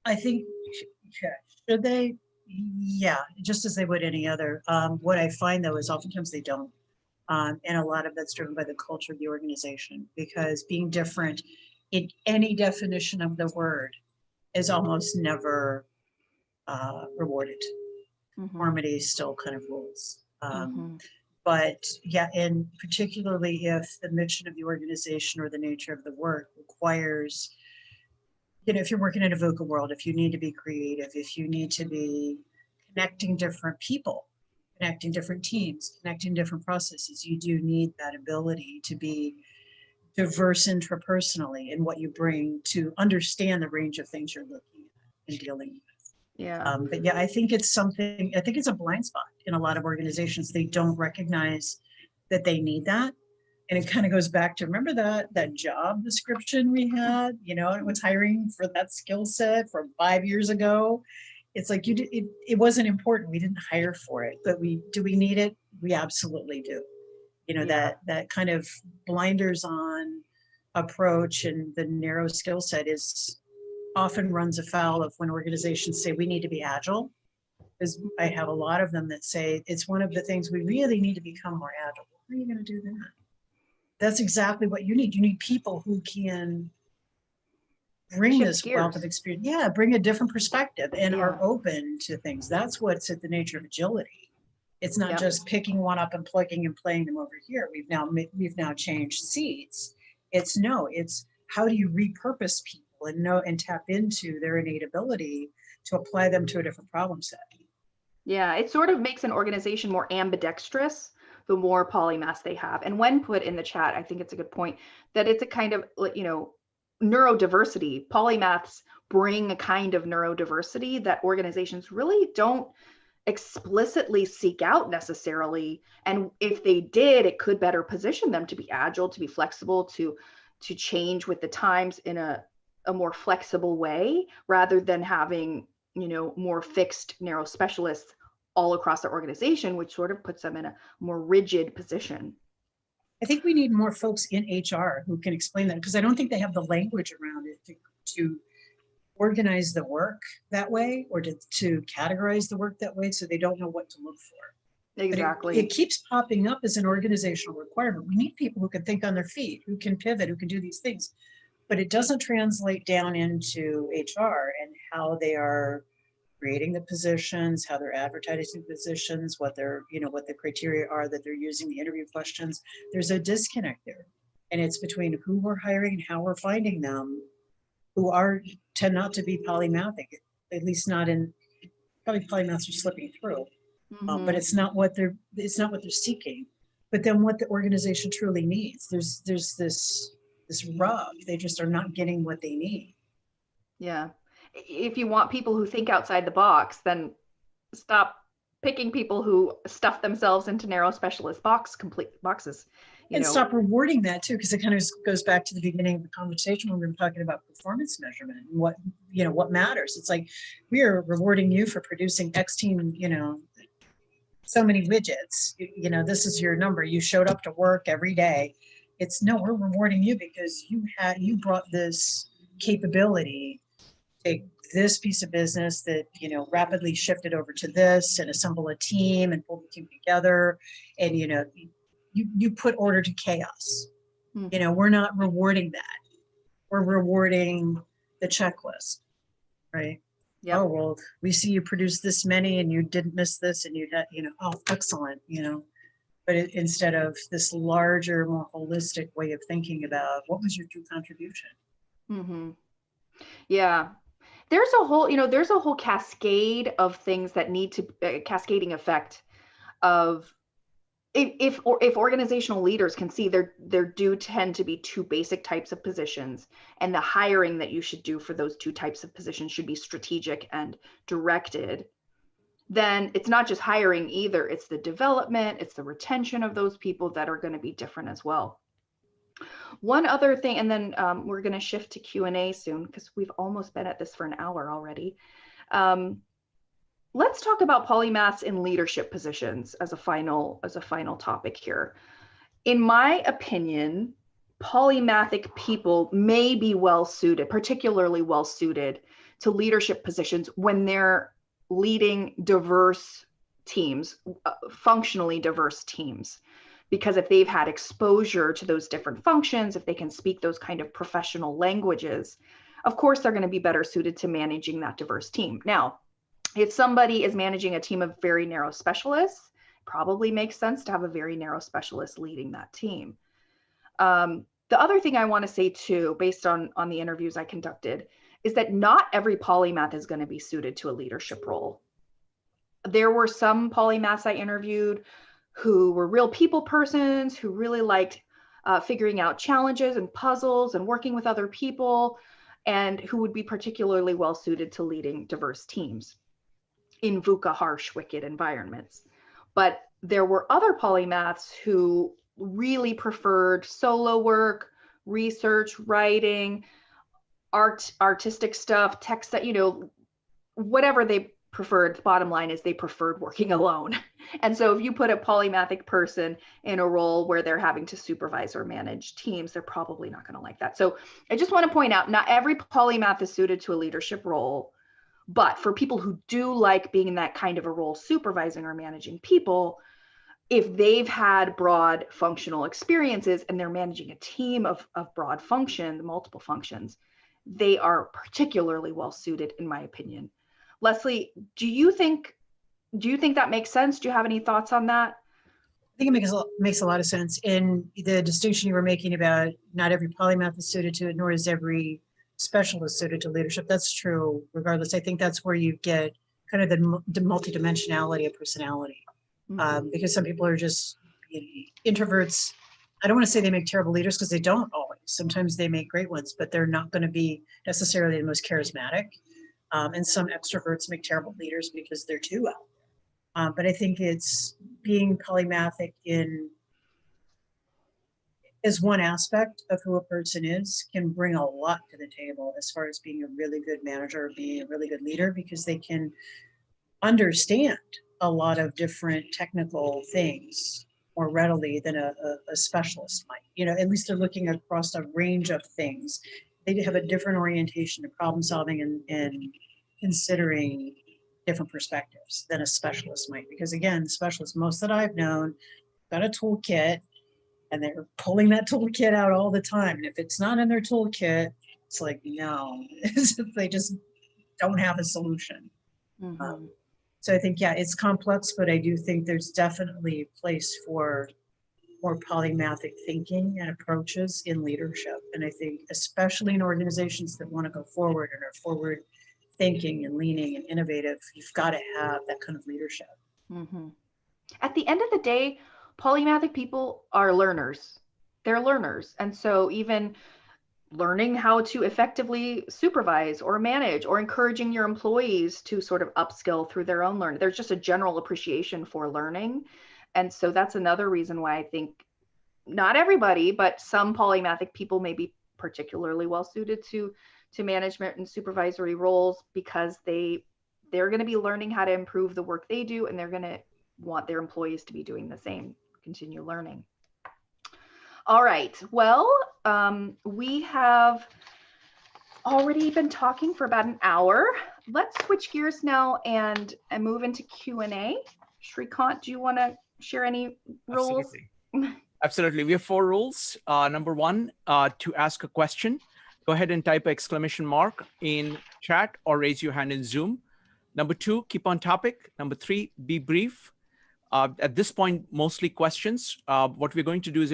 I think, should they? Yeah, just as they would any other. What I find though is oftentimes they don't. And a lot of that's driven by the culture of the organization, because being different in any definition of the word is almost never rewarded. Mm-hmm. Conformity still kind of rules. But yeah, and particularly if the mission of the organization or the nature of the work requires, if you're working in a VUCA world, if you need to be creative, if you need to be connecting different people, connecting different teams, connecting different processes, you do need that ability to be diverse intrapersonally in what you bring to understand the range of things you're looking at and dealing with. Yeah. But yeah, I think it's a blind spot in a lot of organizations. They don't recognize that they need that. And it kind of goes back to, remember that job description we had, it was hiring for that skill set from 5 years ago. It's like it wasn't important. We didn't hire for it, but do we need it? We absolutely do. That kind of blinders on approach and the narrow skill set often runs afoul of when organizations say we need to be agile. Because I have a lot of them that say it's one of the things we really need to become more agile. How are you going to do that? That's exactly what you need. You need people who can bring this wealth of experience. Yeah, bring a different perspective and are open to things. That's what's at the nature of agility. It's not just picking one up and plugging and playing them over here. We've now changed seats. It's how do you repurpose people and tap into their innate ability to apply them to a different problem set. Yeah, it sort of makes an organization more ambidextrous the more polymaths they have. And when put in the chat, I think it's a good point that it's a kind of, neurodiversity. Polymaths bring a kind of neurodiversity that organizations really don't explicitly seek out necessarily. And if they did, it could better position them to be agile, to be flexible, to change with the times in a more flexible way, rather than having more fixed narrow specialists all across their organization, which sort of puts them in a more rigid position. I think we need more folks in HR who can explain that, because I don't think they have the language around it to organize the work that way, or to categorize the work that way, so they don't know what to look for. Exactly. But it keeps popping up as an organizational requirement. We need people who can think on their feet, who can pivot, who can do these things. But it doesn't translate down into HR and how they are creating the positions, how they're advertising positions, what the criteria are that they're using, the interview questions. There's a disconnect there. And it's between who we're hiring and how we're finding them, who tend not to be polymathic, at least not in, probably polymaths are slipping through. But it's not what they're seeking. But then what the organization truly needs, there's this rub. They just are not getting what they need. Yeah. If you want people who think outside the box, then stop picking people who stuff themselves into narrow specialist boxes. Stop rewarding that too, because it kind of goes back to the beginning of the conversation when we were talking about performance measurement and what matters. It's like, we are rewarding you for producing X team, so many widgets. This is your number. You showed up to work every day. We're rewarding you because you brought this capability, take this piece of business that rapidly shifted over to this and assemble a team and pull the team together, and you put order to chaos. We're not rewarding that. We're rewarding the checklist, right? Yep. Oh, well, we see you produced this many and you didn't miss this, and you had, oh, excellent, but instead of this larger, more holistic way of thinking about what was your true contribution. Yeah. There's a whole cascade of things that need to cascading effect of if organizational leaders can see there do tend to be two basic types of positions, and the hiring that you should do for those two types of positions should be strategic and directed, then it's not just hiring either. It's the development, it's the retention of those people that are going to be different as well. One other thing, and then we're going to shift to Q&A soon, because we've almost been at this for an hour already. Let's talk about polymaths in leadership positions as a final topic here. In my opinion, polymathic people may be particularly well suited to leadership positions when they're leading diverse teams, functionally diverse teams. Because if they've had exposure to those different functions, if they can speak those kind of professional languages, of course, they're going to be better suited to managing that diverse team. Now, if somebody is managing a team of very narrow specialists, probably makes sense to have a very narrow specialist leading that team. The other thing I want to say too, based on the interviews I conducted, is that not every polymath is going to be suited to a leadership role. There were some polymaths I interviewed who were real people persons, who really liked figuring out challenges and puzzles and working with other people, and who would be particularly well suited to leading diverse teams in VUCA harsh, wicked environments. But there were other polymaths who really preferred solo work, research, writing, artistic stuff, text, whatever they preferred. The bottom line is they preferred working alone. And so if you put a polymathic person in a role where they're having to supervise or manage teams, they're probably not going to like that. So I just want to point out, not every polymath is suited to a leadership role, but for people who do like being in that kind of a role, supervising or managing people, if they've had broad functional experiences and they're managing a team of broad function, multiple functions, they are particularly well suited, in my opinion. Leslie, do you think that makes sense? Do you have any thoughts on that? I think it makes a lot of sense. And the distinction you were making about not every polymath is suited to it, nor is every specialist suited to leadership. That's true regardless. I think that's where you get kind of the multidimensionality of personality. Because some people are just introverts. I don't want to say they make terrible leaders, because they don't always. Sometimes they make great ones, but they're not going to be necessarily the most charismatic. And some extroverts make terrible leaders because they're too out. But I think it's being polymathic as one aspect of who a person is, can bring a lot to the table as far as being a really good manager, being a really good leader, because they can understand a lot of different technical things more readily than a specialist might. At least they're looking across a range of things. They have a different orientation to problem solving and considering different perspectives than a specialist might. Because again, specialists, most that I've known, got a toolkit and they're pulling that toolkit out all the time. And if it's not in their toolkit, it's like, no, they just don't have a solution. Mhm. So I think, yeah, it's complex, but I do think there's definitely a place for more polymathic thinking and approaches in leadership. And I think especially in organizations that want to go forward and are forward thinking and leaning and innovative, you've got to have that kind of leadership. Mhm. At the end of the day, polymathic people are learners. They're learners. And so even learning how to effectively supervise or manage or encouraging your employees to sort of upskill through their own learning. There's just a general appreciation for learning. And so that's another reason why I think not everybody, but some polymathic people may be particularly well suited to management and supervisory roles, because they're going to be learning how to improve the work they do, and they're going to want their employees to be doing the same, continue learning. All right, well, we have already been talking for about an hour. Let's switch gears now and move into Q&A. Shrikant, do you want to share any rules? Absolutely. Absolutely. We have 4 rules. Number 1, to ask a question, go ahead and type !mark in chat or raise your hand in Zoom. Number 2, keep on topic. Number 3, be brief. At this point, mostly questions. What we're going to do is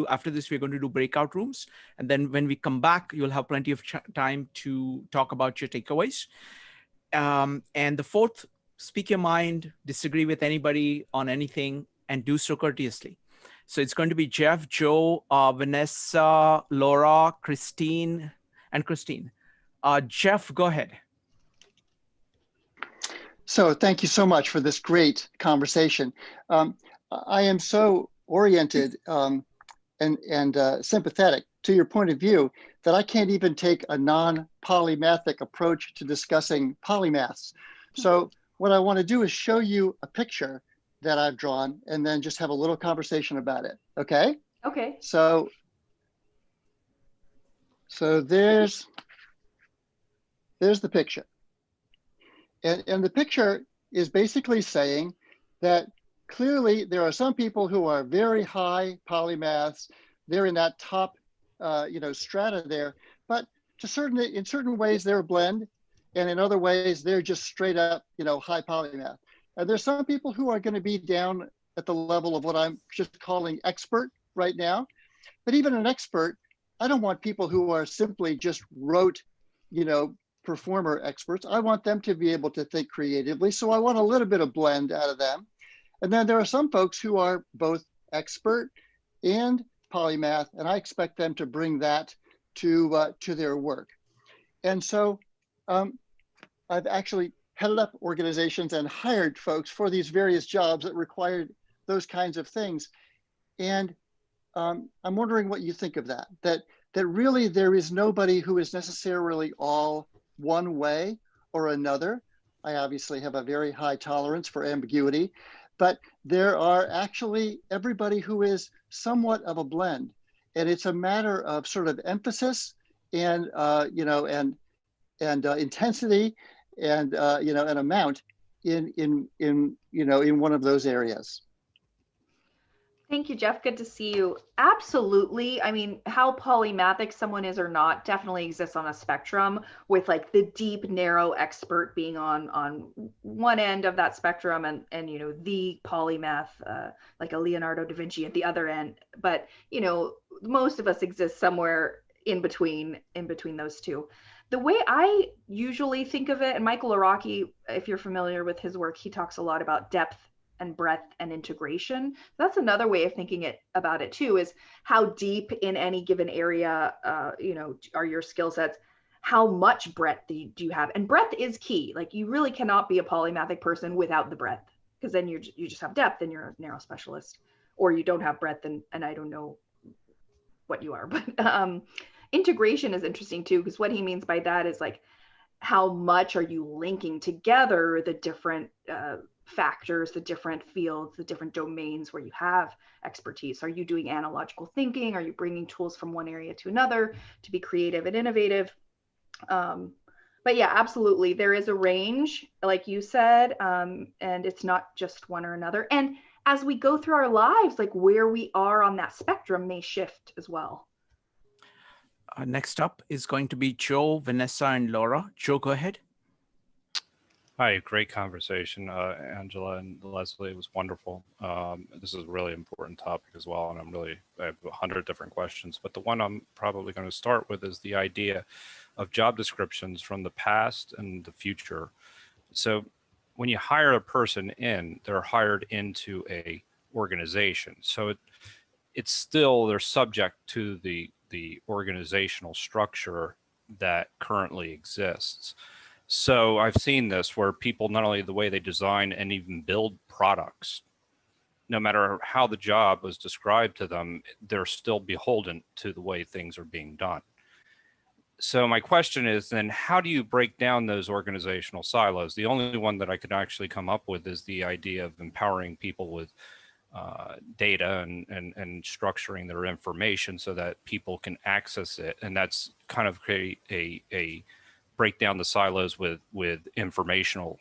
after this, we're going to do breakout rooms. And then when we come back, you'll have plenty of time to talk about your takeaways. And the 4th, speak your mind, disagree with anybody on anything, and do so courteously. So it's going to be Jeff, Joe, Vanessa, Laura, Christine, and Christine. Jeff, go ahead. So thank you so much for this great conversation. I am so oriented and sympathetic to your point of view that I can't even take a non-polymathic approach to discussing polymaths. So what I want to do is show you a picture that I've drawn and then just have a little conversation about it. Okay? Okay. So there's the picture. And the picture is basically saying that clearly there are some people who are very high polymaths. They're in that top, strata there. But in certain ways, they're a blend, and in other ways, they're just straight up, high polymath. And there's some people who are going to be down at the level of what I'm just calling expert right now. But even an expert, I don't want people who are simply just rote, performer experts. I want them to be able to think creatively. So I want a little bit of blend out of them. And then there are some folks who are both expert and polymath, and I expect them to bring that to their work. And so I've actually headed up organizations and hired folks for these various jobs that required those kinds of things. And I'm wondering what you think of that, that really there is nobody who is necessarily all one way or another. I obviously have a very high tolerance for ambiguity, but there are actually everybody who is somewhat of a blend. And it's a matter of sort of emphasis and, intensity and, an amount in one of those areas. Thank you, Jeff. Good to see you. Absolutely. I mean, how polymathic someone is or not definitely exists on a spectrum, with like the deep, narrow expert being on one end of that spectrum, and the polymath, like a Leonardo da Vinci at the other end. But most of us exist somewhere in between those two. The way I usually think of it, and Michael Araki, if you're familiar with his work, he talks a lot about depth and breadth and integration. That's another way of thinking about it too, is how deep in any given area, are your skill sets, how much breadth do you have? And breadth is key. Like, you really cannot be a polymathic person without the breadth, because then you just have depth and you're a narrow specialist, or you don't have breadth and I don't know what you are. But integration is interesting too, because what he means by that is like, how much are you linking together the different factors, the different fields, the different domains where you have expertise? Are you doing analogical thinking? Are you bringing tools from one area to another to be creative and innovative? But yeah, absolutely. There is a range, like you said, and it's not just one or another. And as we go through our lives, like where we are on that spectrum may shift as well. Next up is going to be Joe, Vanessa, and Laura. Joe, go ahead. Hi, great conversation, Angela and Leslie. It was wonderful. This is a really important topic as well, and I have 100 different questions, but the one I'm probably going to start with is the idea of job descriptions from the past and the future. So when you hire a person in, they're hired into a organization. So it's still, they're subject to the organizational structure that currently exists. So I've seen this where people, not only the way they design and even build products, no matter how the job was described to them, they're still beholden to the way things are being done. So my question is then, how do you break down those organizational silos? The only one that I could actually come up with is the idea of empowering people with data and structuring their information so that people can access it. And that's kind of create a break down the silos with informationally,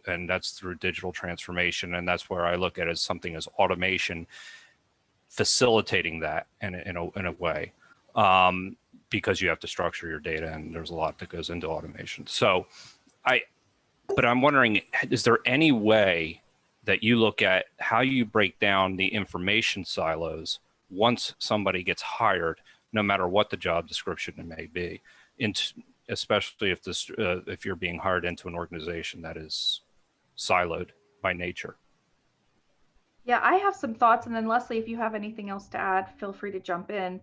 and that's through digital transformation. And that's where I look at it as something as automation facilitating that in a way, because you have to structure your data, and there's a lot that goes into automation. So but I'm wondering, is there any way that you look at how you break down the information silos once somebody gets hired, no matter what the job description it may be, especially if you're being hired into an organization that is siloed by nature? Yeah, I have some thoughts, and then Leslie, if you have anything else to add, feel free to jump in.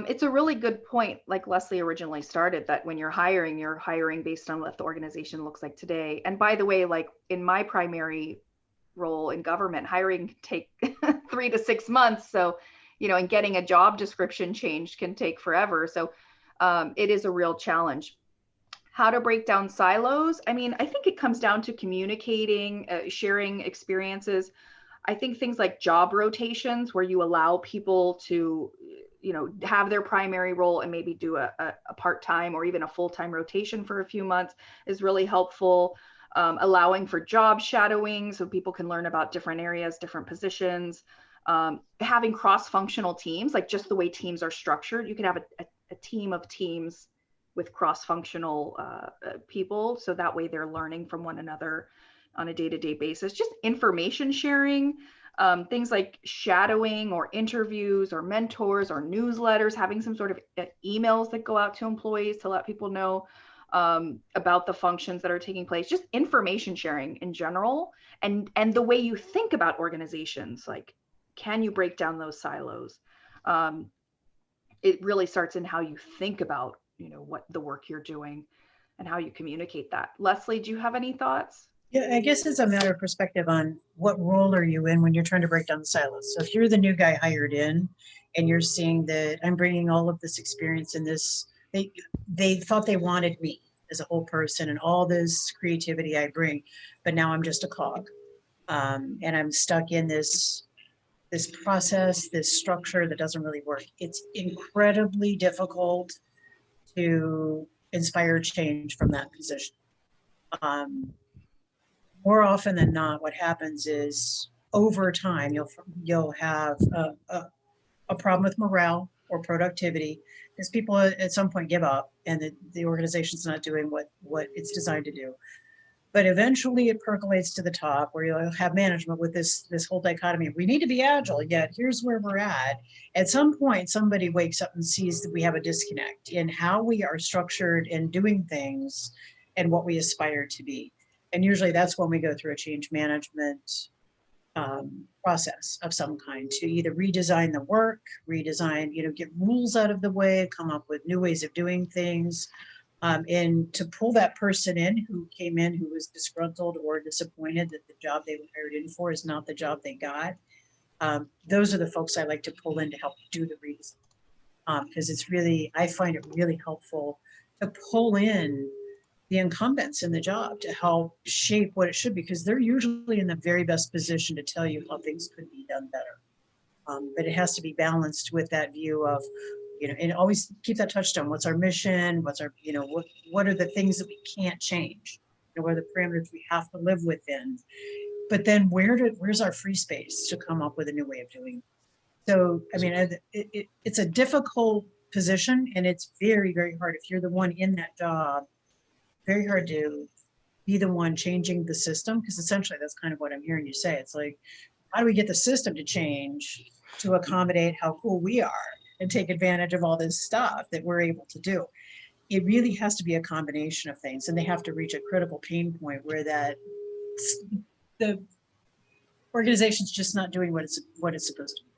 It's a really good point, like Leslie originally started, that when you're hiring based on what the organization looks like today. And by the way, like in my primary role in government, hiring can take 3 to 6 months. So, and getting a job description changed can take forever. So it is a real challenge. How to break down silos? I mean, I think it comes down to communicating, sharing experiences. I think things like job rotations, where you allow people to, have their primary role and maybe do a part-time or even a full-time rotation for a few months, is really helpful. Allowing for job shadowing so people can learn about different areas, different positions. Having cross-functional teams, like just the way teams are structured. You can have a team of teams with cross-functional people, so that way they're learning from one another on a day-to-day basis. Just information sharing, things like shadowing or interviews or mentors or newsletters, having some sort of emails that go out to employees to let people know about the functions that are taking place. Just information sharing in general, and the way you think about organizations. Like, can you break down those silos? It really starts in how you think about, what the work you're doing and how you communicate that. Leslie, do you have any thoughts? Yeah, I guess it's a matter of perspective on what role are you in when you're trying to break down the silos. So if you're the new guy hired in and you're seeing that I'm bringing all of this experience in this, they thought they wanted me as a whole person and all this creativity I bring, but now I'm just a cog. And I'm stuck in this process, this structure that doesn't really work. It's incredibly difficult to inspire change from that position. More often than not, what happens is over time, you'll have a problem with morale or productivity, because people at some point give up and the organization's not doing what it's designed to do. But eventually it percolates to the top, where you'll have management with this whole dichotomy. We need to be agile, yet here's where we're at. At some point, somebody wakes up and sees that we have a disconnect in how we are structured and doing things and what we aspire to be. And usually that's when we go through a change management process of some kind to either redesign the work, get rules out of the way, come up with new ways of doing things, and to pull that person in who came in who was disgruntled or disappointed that the job they were hired in for is not the job they got. Those are the folks I like to pull in to help do the redesign. Because it's really, I find it really helpful to pull in the incumbents in the job to help shape what it should be, because they're usually in the very best position to tell you how things could be done better. But it has to be balanced with that view of, and always keep that touchstone. What's our mission? What's our, what are the things that we can't change? What are the parameters we have to live within? But then where's our free space to come up with a new way of doing it? So, I mean, it's a difficult position, and it's very, very hard if you're the one in that job. Very hard to be the one changing the system, because essentially that's kind of what I'm hearing you say. It's like, how do we get the system to change to accommodate how cool we are and take advantage of all this stuff that we're able to do? It really has to be a combination of things, and they have to reach a critical pain point where the organization's just not doing what it's supposed to do.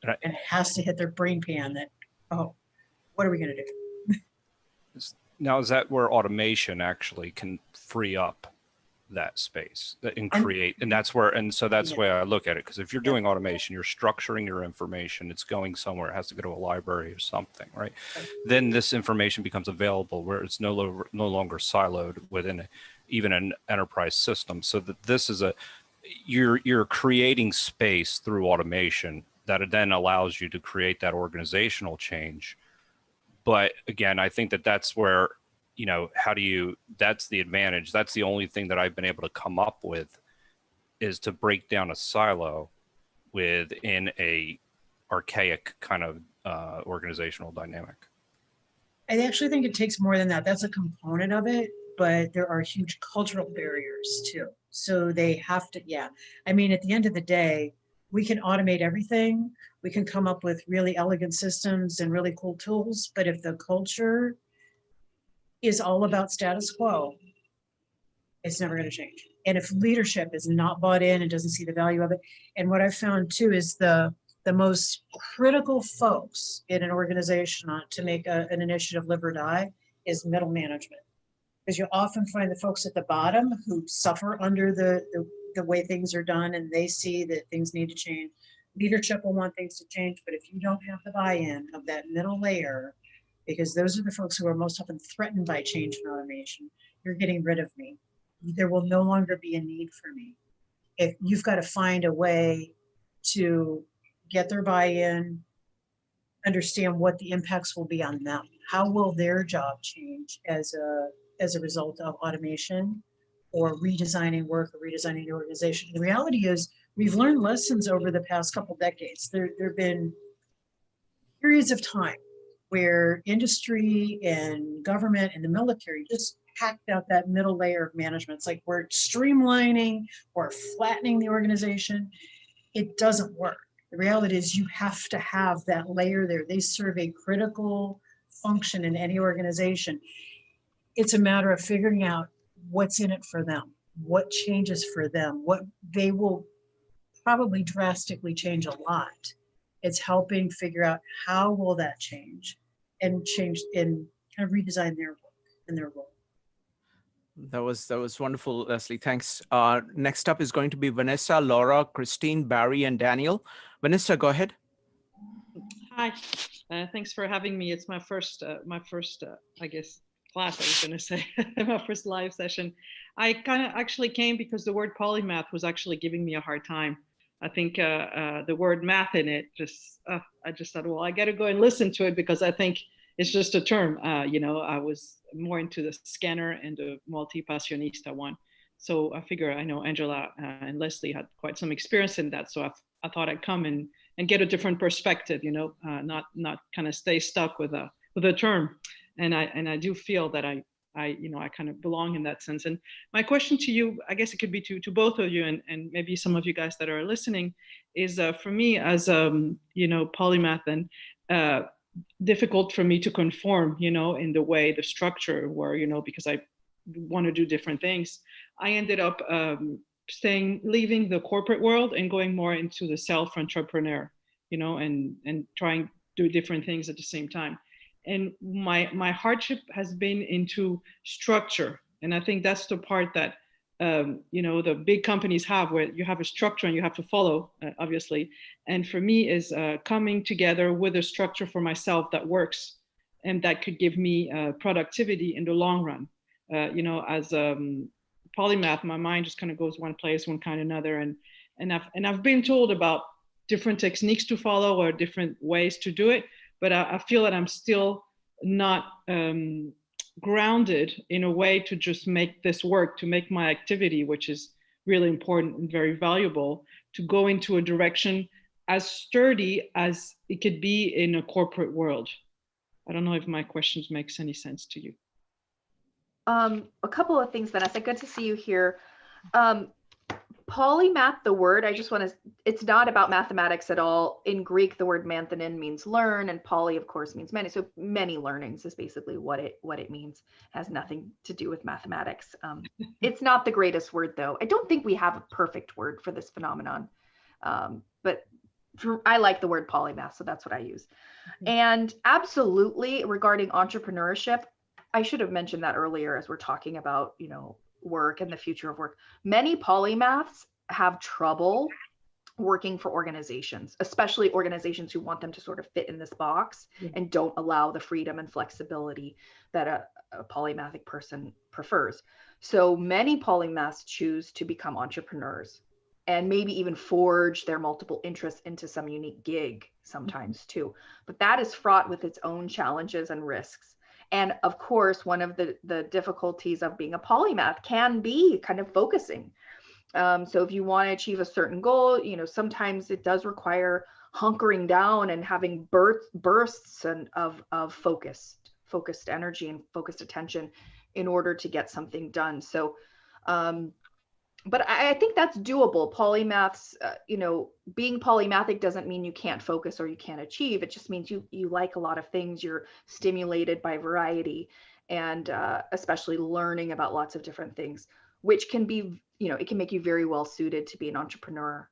Right. And it has to hit their brain pan that, oh, what are we going to do? Now, is that where automation actually can free up that space and create? And that's where, and so that's the way I look at it. Because if you're doing automation, you're structuring your information, it's going somewhere, it has to go to a library or something, right? Then this information becomes available where it's no longer siloed within even an enterprise system. So that this is you're creating space through automation that then allows you to create that organizational change. But again, I think that's where, that's the advantage. That's the only thing that I've been able to come up with, is to break down a silo within a archaic kind of organizational dynamic. I actually think it takes more than that. That's a component of it, but there are huge cultural barriers too. So they have to, I mean, at the end of the day, we can automate everything. We can come up with really elegant systems and really cool tools, but if the culture is all about status quo, it's never going to change. And if leadership is not bought in and doesn't see the value of it, and what I've found too is the most critical folks in an organization to make an initiative live or die is middle management. Because you often find the folks at the bottom who suffer under the way things are done, and they see that things need to change. Leadership will want things to change, but if you don't have the buy-in of that middle layer, because those are the folks who are most often threatened by change and automation, you're getting rid of me. There will no longer be a need for me. If you've got to find a way to get their buy-in, understand what the impacts will be on them. How will their job change as a result of automation or redesigning work or redesigning the organization? The reality is we've learned lessons over the past couple decades. There have been periods of time where industry and government and the military just hacked out that middle layer of management. It's like we're streamlining or flattening the organization. It doesn't work. The reality is you have to have that layer there. They serve a critical function in any organization. It's a matter of figuring out what's in it for them, what changes for them, what they will probably drastically change a lot. It's helping figure out how will that change and kind of redesign their work and their role. That was wonderful, Leslie. Thanks. Next up is going to be Vanessa, Laura, Christine, Barry, and Daniel. Vanessa, go ahead. Hi, thanks for having me. It's my first, I guess, class, I was going to say, my first live session. I kind of actually came because the word polymath was actually giving me a hard time. I think the word math in it, I just thought, well, I got to go and listen to it because I think it's just a term. I was more into the scanner and the multi-passionista one. So I figure I know Angela and Leslie had quite some experience in that. So I thought I'd come and get a different perspective, not kind of stay stuck with a term. And I do feel that I kind of belong in that sense. And my question to you, I guess it could be to both of you and maybe some of you guys that are listening, is for me as polymath, and difficult for me to conform, in the way the structure where, because I want to do different things. I ended up leaving the corporate world and going more into the self-entrepreneur, and trying to do different things at the same time. And my hardship has been into structure. And I think that's the part that you know, the big companies have, where you have a structure and you have to follow, obviously. And for me is coming together with a structure for myself that works and that could give me productivity in the long run. You know, as polymath, my mind just kind of goes one place, one kind of another. And I've been told about different techniques to follow or different ways to do it, but I feel that I'm still not grounded in a way to just make this work, to make my activity, which is really important and very valuable, to go into a direction as sturdy as it could be in a corporate world. I don't know if my questions makes any sense to you. A couple of things, Vanessa. Good to see you here. Polymath, the word, I just want to, it's not about mathematics at all. In Greek, the word manthanon means learn, and poly, of course, means many. So many learnings is basically what it means. It has nothing to do with mathematics. It's not the greatest word, though. I don't think we have a perfect word for this phenomenon, but I like the word polymath, so that's what I use. And absolutely, regarding entrepreneurship, I should have mentioned that earlier as we're talking about, you know, work and the future of work. Many polymaths have trouble working for organizations, especially organizations who want them to sort of fit in this box and don't allow the freedom and flexibility that a polymathic person prefers. So many polymaths choose to become entrepreneurs and maybe even forge their multiple interests into some unique gig sometimes too. But that is fraught with its own challenges and risks. And of course, one of the difficulties of being a polymath can be kind of focusing. So if you want to achieve a certain goal, you know, sometimes it does require hunkering down and having bursts of focused energy and focused attention in order to get something done. So, but I think that's doable. Polymaths, you know, being polymathic doesn't mean you can't focus or you can't achieve. It just means you like a lot of things. You're stimulated by variety and especially learning about lots of different things, which can be, you know, it can make you very well suited to be an entrepreneur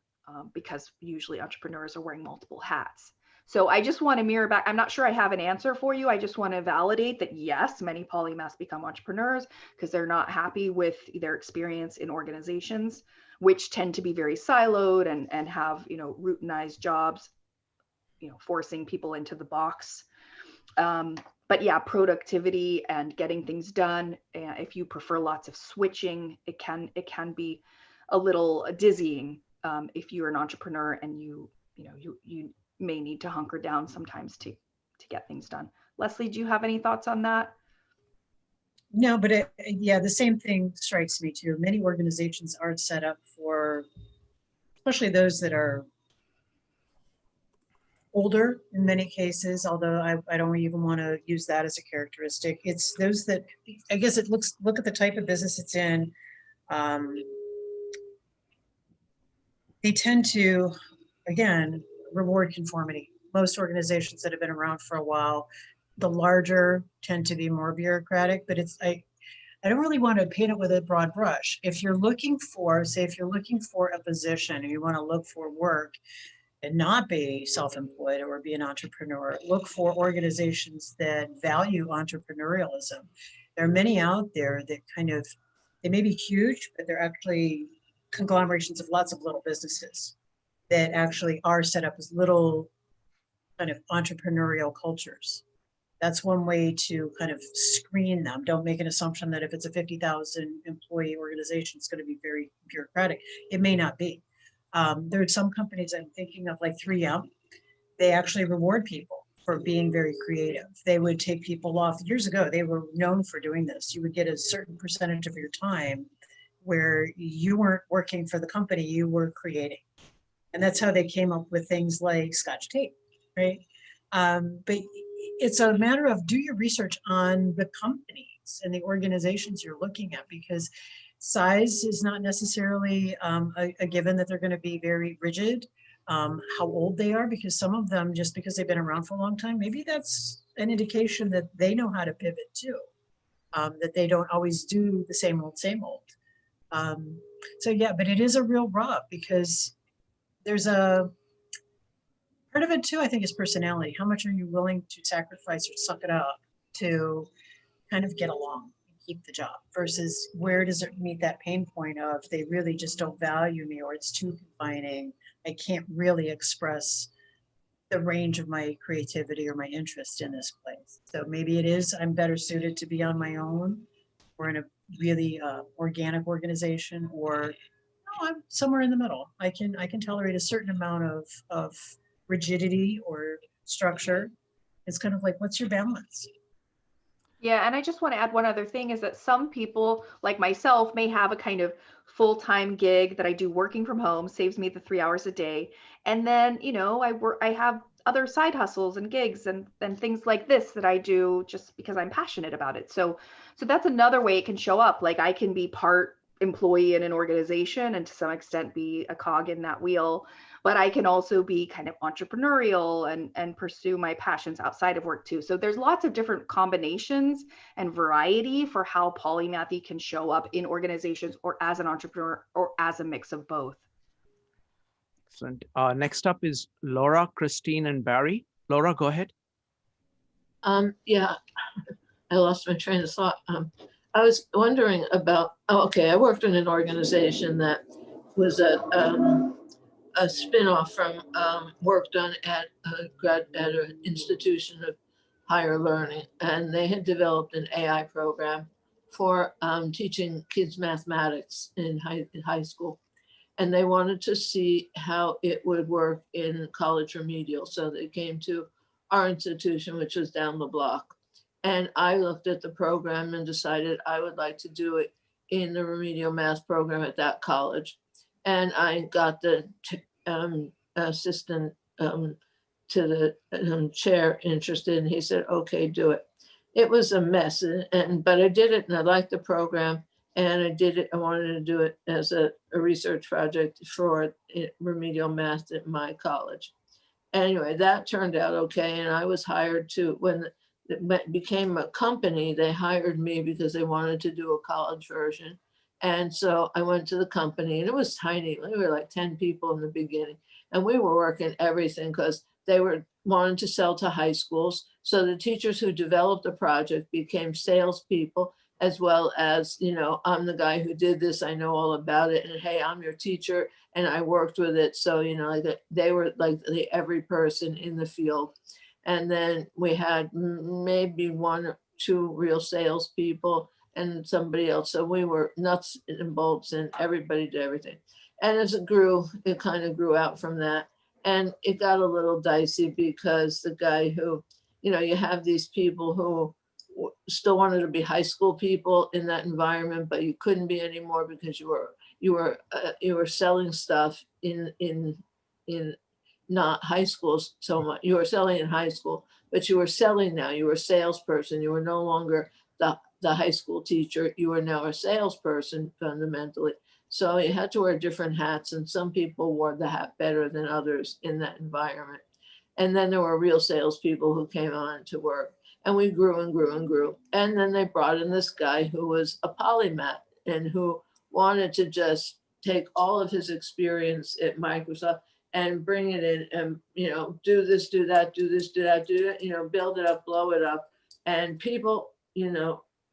because usually entrepreneurs are wearing multiple hats. So I just want to mirror back. I'm not sure I have an answer for you. I just want to validate that, yes, many polymaths become entrepreneurs because they're not happy with their experience in organizations, which tend to be very siloed and have, you know, routinized jobs, you know, forcing people into the box. But yeah, productivity and getting things done. If you prefer lots of switching, it can be a little dizzying if you're an entrepreneur and you may need to hunker down sometimes to get things done. Leslie, do you have any thoughts on that? No, but yeah, the same thing strikes me too. Many organizations are set up for, especially those that are older in many cases, although I don't even want to use that as a characteristic. It's those that, I guess look at the type of business it's in. They tend to, again, reward conformity. Most organizations that have been around for a while, the larger tend to be more bureaucratic, but I don't really want to paint it with a broad brush. If you're looking for, say, if you're looking for a position and you want to look for work and not be self-employed or be an entrepreneur, look for organizations that value entrepreneurialism. There are many out there that they may be huge, but they're actually conglomerations of lots of little businesses that actually are set up as little kind of entrepreneurial cultures. That's one way to kind of screen them. Don't make an assumption that if it's a 50,000 employee organization, it's going to be very bureaucratic. It may not be. There are some companies I'm thinking of, like 3M. They actually reward people for being very creative. They would take people off. Years ago, they were known for doing this. You would get a certain percentage of your time where you weren't working for the company, you were creating. And that's how they came up with things like Scotch tape, right? But it's a matter of, do your research on the companies and the organizations you're looking at, because size is not necessarily a given that they're going to be very rigid. How old they are, because some of them, just because they've been around for a long time, maybe that's an indication that they know how to pivot too, that they don't always do the same old. So yeah, but it is a real rub, because there's a part of it too, I think, is personality. How much are you willing to sacrifice or suck it up to kind of get along? keep the job versus where does it meet that pain point of they really just don't value me or it's too confining. I can't really express the range of my creativity or my interest in this place. So maybe it is, I'm better suited to be on my own or in a really organic organization, or no, I'm somewhere in the middle. I can tolerate a certain amount of rigidity or structure. It's kind of like, what's your balance? Yeah, and I just want to add one other thing is that some people, like myself, may have a kind of full-time gig that I do working from home, saves me the 3 hours a day. And then, I have other side hustles and gigs and things like this that I do just because I'm passionate about it. So that's another way it can show up. Like I can be part employee in an organization and to some extent be a cog in that wheel, but I can also be kind of entrepreneurial and pursue my passions outside of work too. So there's lots of different combinations and variety for how polymathy can show up in organizations or as an entrepreneur or as a mix of both. Excellent. Next up is Laura, Christine, and Barry. Laura, go ahead. Yeah, I lost my train of thought. I was wondering about, I worked in an organization that was a spin-off from work done at an institution of higher learning. And they had developed an AI program for teaching kids mathematics in high school. And they wanted to see how it would work in college remedial. So they came to our institution, which was down the block. And I looked at the program and decided I would like to do it in the remedial math program at that college. And I got the assistant to the chair interested, and he said, okay, do it. It was a mess, but I did it and I liked the program. And I did it, I wanted to do it as a research project for remedial math at my college. Anyway, that turned out okay. And I was hired to, when it became a company, they hired me because they wanted to do a college version. And so I went to the company and it was tiny. We were like 10 people in the beginning. And we were working everything because they were wanting to sell to high schools. So the teachers who developed the project became salespeople, as well as, I'm the guy who did this, I know all about it. And hey, I'm your teacher and I worked with it. So, they were like every person in the field. And then we had maybe one or two real salespeople and somebody else. So we were nuts and bolts and everybody did everything. And as it grew, it kind of grew out from that. And it got a little dicey because the guy who, you have these people who still wanted to be high school people in that environment, but you couldn't be anymore because you were selling stuff in not high schools so much. You were selling in high school, but you were selling now. You were a salesperson. You were no longer the high school teacher. You were now a salesperson fundamentally. So you had to wear different hats, and some people wore the hat better than others in that environment. And then there were real salespeople who came on to work. And we grew and grew and grew. And then they brought in this guy who was a polymath and who wanted to just take all of his experience at Microsoft and bring it in and, do this, do that, do this, do that, do that, build it up, blow it up. And people,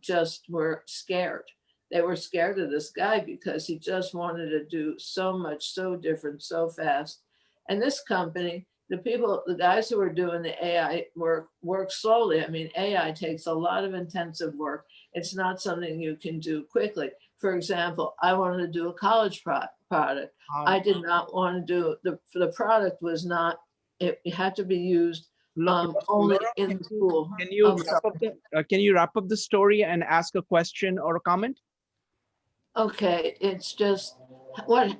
just were scared. They were scared of this guy because he just wanted to do so much, so different, so fast. And this company, the guys who were doing the AI work slowly. I mean, AI takes a lot of intensive work. It's not something you can do quickly. For example, I wanted to do a college product. I did not want to do the product was not, it had to be used only in school. Can you wrap up the story and ask a question or a comment? Okay, it's just when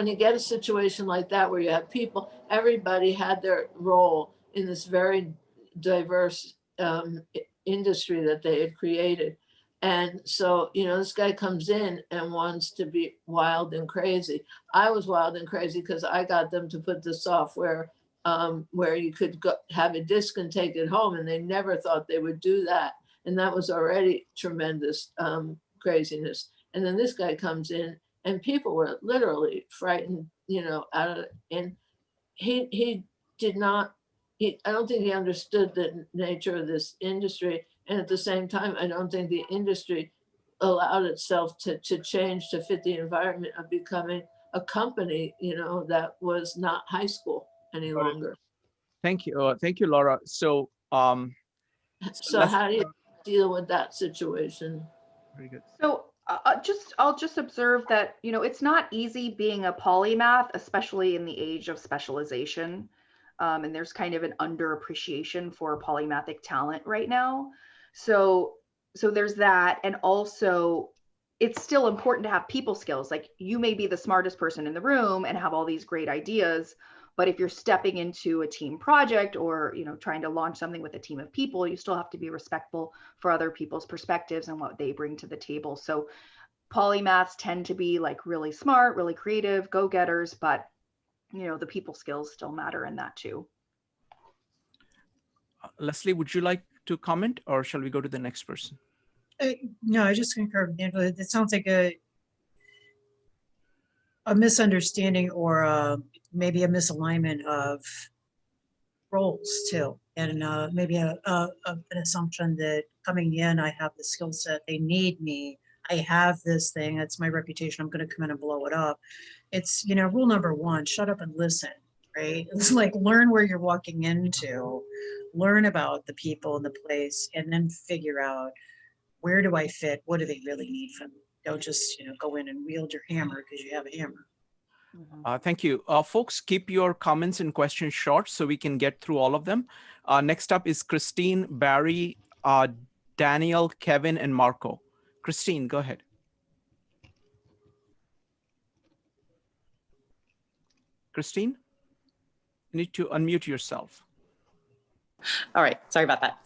you get a situation like that where you have people, everybody had their role in this very diverse industry that they had created. And so, this guy comes in and wants to be wild and crazy. I was wild and crazy because I got them to put the software where you could have a disk and take it home, and they never thought they would do that. And that was already tremendous craziness. And then this guy comes in and people were literally frightened, out of it. And he did not, I don't think he understood the nature of this industry. And at the same time, I don't think the industry allowed itself to change to fit the environment of becoming a company, you know, that was not high school any Got it. longer. Thank you. Thank you, Laura. So, So how do you deal with that situation? very good. So I'll just observe that, you know, it's not easy being a polymath, especially in the age of specialization. And there's kind of an underappreciation for polymathic talent right now. So there's that. And also it's still important to have people skills. Like, you may be the smartest person in the room and have all these great ideas, but if you're stepping into a team project, or, you know, trying to launch something with a team of people, you still have to be respectful for other people's perspectives and what they bring to the table. So polymaths tend to be like really smart, really creative, go-getters, but, you know, the people skills still matter in that too. Leslie, would you like to comment, or shall we go to the next person? No, I just concur with Angela. It sounds like a misunderstanding, or maybe a misalignment of roles too. And maybe an assumption that coming in, I have the skill set, they need me, I have this thing, that's my reputation, I'm going to come in and blow it up. It's, you know, rule number one, shut up and listen, right? It's like, learn where you're walking into, learn about the people and the place, and then figure out, where do I fit? What do they really need from me? Don't just, you know, go in and wield your hammer because you have a hammer. Thank you. Folks, keep your comments and questions short so we can get through all of them. Next up is Christine, Barry, Daniel, Kevin, and Marco. Christine, go ahead. Christine, you need to unmute yourself. All right, sorry about that.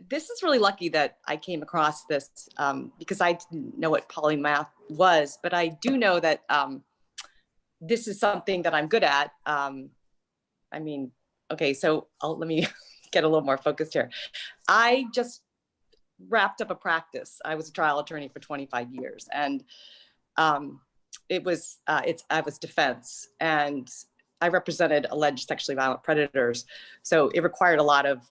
This is really lucky that I came across this because I didn't know what polymath was, but I do know that this is something that I'm good at. I mean, okay, so let me get a little more focused here. I just wrapped up a practice. I was a trial attorney for 25 years, and I was defense, and I represented alleged sexually violent predators. So it required a lot of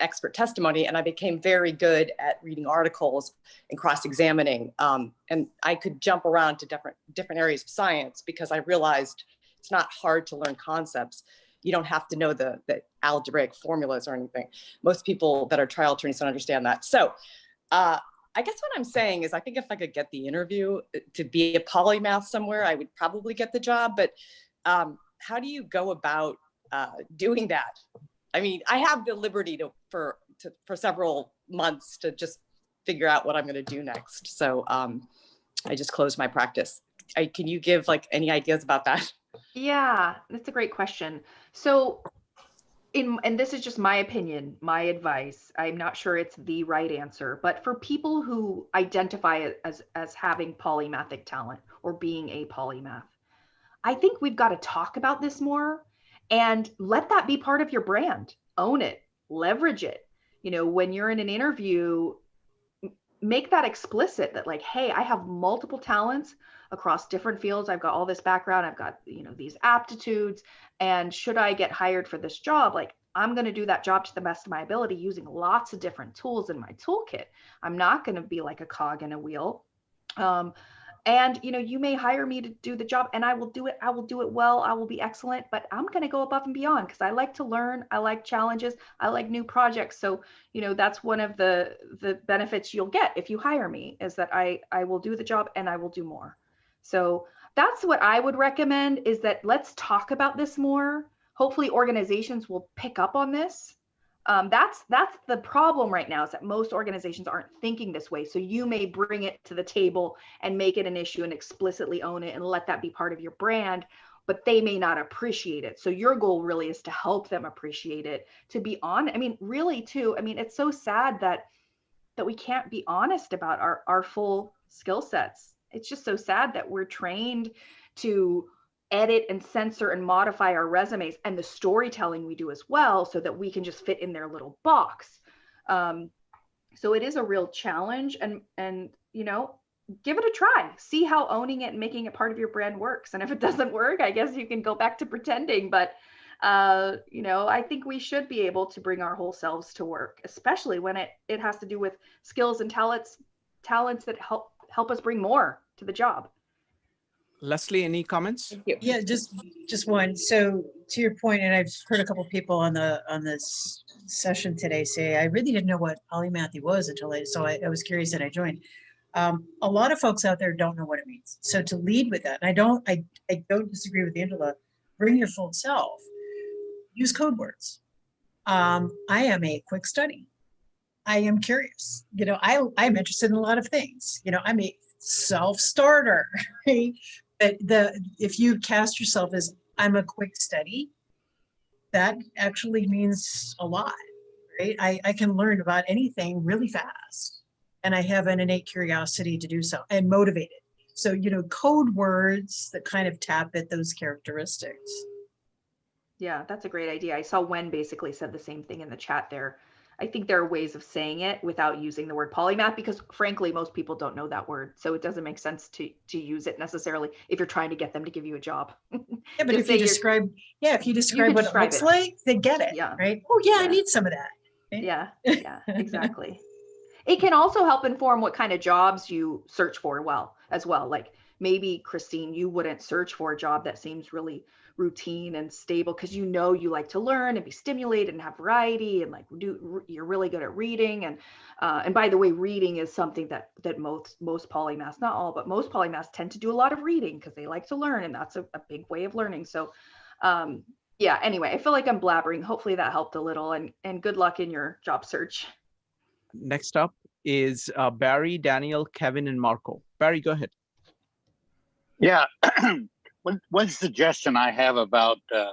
expert testimony, and I became very good at reading articles and cross-examining. And I could jump around to different areas of science because I realized it's not hard to learn concepts. You don't have to know the algebraic formulas or anything. Most people that are trial attorneys don't understand that. So I guess what I'm saying is, I think if I could get the interview to be a polymath somewhere, I would probably get the job. But how do you go about doing that? I mean, I have the liberty for several months to just figure out what I'm going to do next. So I just closed my practice. Can you give like any ideas about that? Yeah, that's a great question. So and this is just my opinion, my advice. I'm not sure it's the right answer, but for people who identify as having polymathic talent or being a polymath, I think we've got to talk about this more and let that be part of your brand. Own it, leverage it. You know, when you're in an interview, make that explicit, that like, hey, I have multiple talents across different fields. I've got all this background. I've got, you know, these aptitudes. And should I get hired for this job, like, I'm going to do that job to the best of my ability using lots of different tools in my toolkit. I'm not going to be like a cog in a wheel. And, you know, you may hire me to do the job and I will do it. I will do it well. I will be excellent, but I'm going to go above and beyond because I like to learn. I like challenges. I like new projects. So, you know, that's one of the benefits you'll get if you hire me, is that I will do the job and I will do more. So that's what I would recommend, is that let's talk about this more. Hopefully organizations will pick up on this. That's the problem right now, is that most organizations aren't thinking this way. So you may bring it to the table and make it an issue and explicitly own it and let that be part of your brand, but they may not appreciate it. So your goal really is to help them appreciate it, to be on. I mean, really too, I mean, it's so sad that we can't be honest about our full skill sets. It's just so sad that we're trained to edit and censor and modify our resumes and the storytelling we do as well, so that we can just fit in their little box. So it is a real challenge, and you know, give it a try, see how owning it and making it part of your brand works. And if it doesn't work, I guess you can go back to pretending, but I think we should be able to bring our whole selves to work, especially when it has to do with skills and talents that help us bring more to the job. Leslie, any comments? Thank you. Yeah, just one. So to your point, and I've heard a couple of people on this session today say, I really didn't know what polymathy was until I was curious and I joined. A lot of folks out there don't know what it means. So to lead with that, and I don't disagree with Angela, bring your full self, use code words. I am a quick study. I am curious. I'm interested in a lot of things. I'm a self-starter, right? But if you cast yourself as I'm a quick study, that actually means a lot, right? I can learn about anything really fast, and I have an innate curiosity to do so and motivated. So, code words that kind of tap at those characteristics. Yeah, that's a great idea. I saw Wen basically said the same thing in the chat there. I think there are ways of saying it without using the word polymath, because frankly, most people don't know that word. So it doesn't make sense to use it necessarily if you're trying to get them to give you a job. Yeah, but if you describe what it looks like, they get it, yeah. right? Oh yeah, Yeah. I need some of that. Right? Yeah, exactly. It can also help inform what kind of jobs you search for as well. Like maybe, Christine, you wouldn't search for a job that seems really routine and stable because you like to learn and be stimulated and have variety and you're really good at reading. And by the way, reading is something that most polymaths, not all, but most polymaths tend to do a lot of reading because they like to learn, and that's a big way of learning. So yeah, anyway, I feel like I'm blabbering. Hopefully that helped a little, and good luck in your job search. Next up is Barry, Daniel, Kevin, and Marco. Barry, go ahead. Yeah, one suggestion I have about the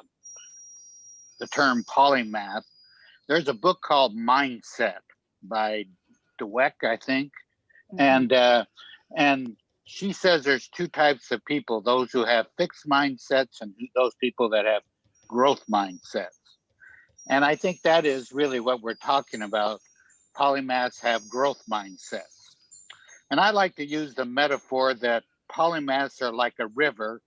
term polymath, there's a book called Mindset by Dweck, I think. Mm-hmm. And she says there's two types of people, those who have fixed mindsets and those people that have growth mindsets. And I think that is really what we're talking about. Polymaths have growth mindsets. And I like to use the metaphor that polymaths are like a river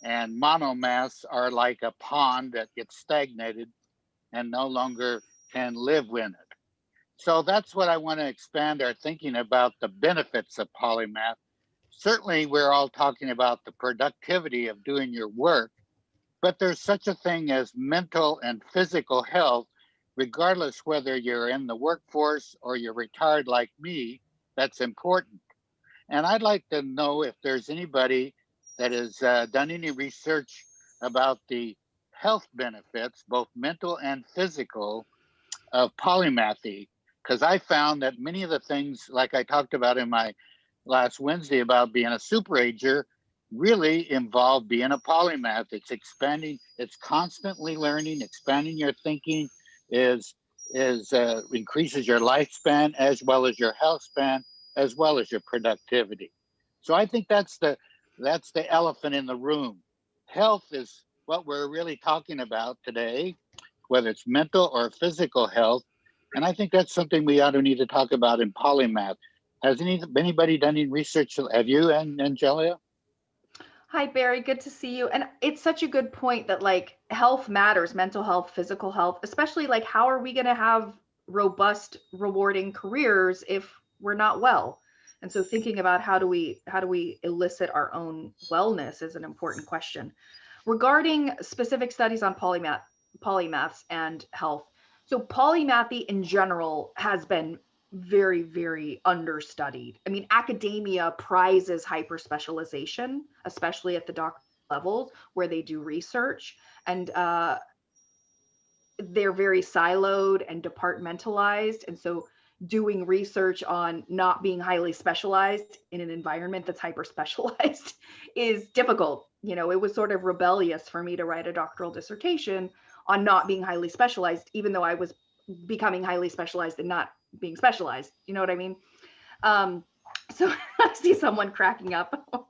and monomaths are like a pond that gets stagnated and no longer can live in it. So that's what I want to expand our thinking about, the benefits of polymath. Certainly, we're all talking about the productivity of doing your work, but there's such a thing as mental and physical health, regardless whether you're in the workforce or you're retired like me, that's important. And I'd like to know if there's anybody that has done any research about the health benefits, both mental and physical, of polymathy. Because I found that many of the things, like I talked about in my last Wednesday about being a super ager, really involve being a polymath. It's expanding, it's constantly learning, expanding your thinking increases your lifespan as well as your health span, as well as your productivity. So I think that's the elephant in the room. Health is what we're really talking about today, whether it's mental or physical health. And I think that's something we ought to need to talk about in polymath. Has anybody done any research? Have you, Angelia? Hi, Barry. Good to see you. And it's such a good point that health matters, mental health, physical health, especially how are we going to have robust, rewarding careers if we're not well? And so thinking about how do we elicit our own wellness is an important question. Regarding specific studies on polymaths and health. So polymathy in general has been very, very understudied. I mean, academia prizes hyperspecialization, especially at the doctoral levels where they do research, and they're very siloed and departmentalized. And so doing research on not being highly specialized in an environment that's hyper specialized is difficult. It was sort of rebellious for me to write a doctoral dissertation on not being highly specialized, even though I was becoming highly specialized and not being specialized. You know what I mean? So I see someone cracking up,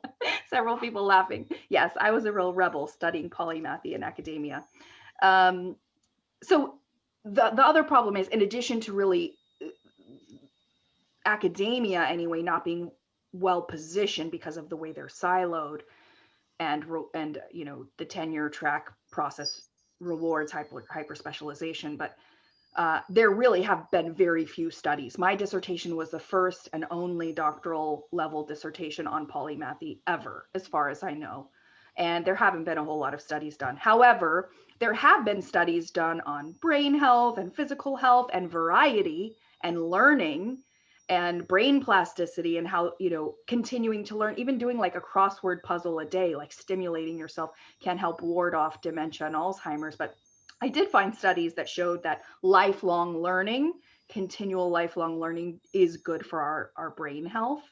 several people laughing. Yes, I was a real rebel studying polymathy in academia. So the other problem is, in addition to really academia anyway not being well positioned because of the way they're siloed and the tenure track process rewards hyper specialization, but there really have been very few studies. My dissertation was the first and only doctoral level dissertation on polymathy ever, as far as I know. And there haven't been a whole lot of studies done. However, there have been studies done on brain health and physical health and variety and learning and brain plasticity, and how, you know, continuing to learn, even doing like a crossword puzzle a day, like stimulating yourself, can help ward off dementia and Alzheimer's. But I did find studies that showed that lifelong learning, continual lifelong learning, is good for our brain health.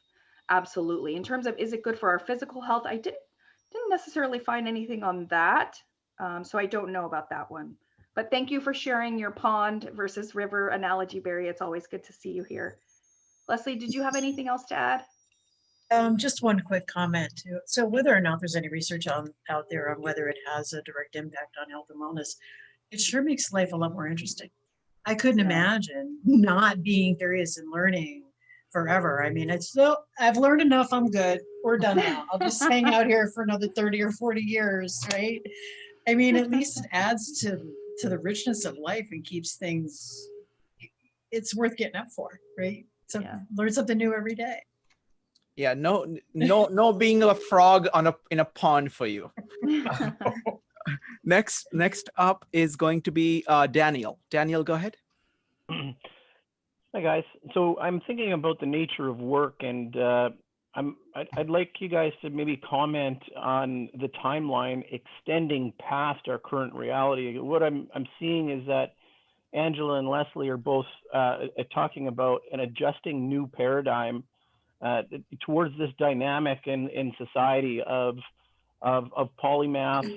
Absolutely. In terms of, is it good for our physical health, I didn't necessarily find anything on that. So I don't know about that one. But thank you for sharing your pond versus river analogy, Barry. It's always good to see you here. Leslie, did you have anything else to add? Just one quick comment too. So whether or not there's any research out there on whether it has a direct impact on health and wellness, it sure makes life a lot more interesting. I couldn't imagine not being curious and learning forever. I mean, it's so, I've learned enough, I'm good. We're done now. I'll just hang out here for another 30 or 40 years, right? I mean, at least it adds to the richness of life and keeps things, it's worth getting up for, right? So learn something new every day. Yeah, no being a frog in a pond for you. Next up is going to be Daniel. Daniel, go ahead. Hi guys. So I'm thinking about the nature of work, and I'd like you guys to maybe comment on the timeline extending past our current reality. What I'm seeing is that Angela and Leslie are both talking about an adjusting new paradigm towards this dynamic in society of polymath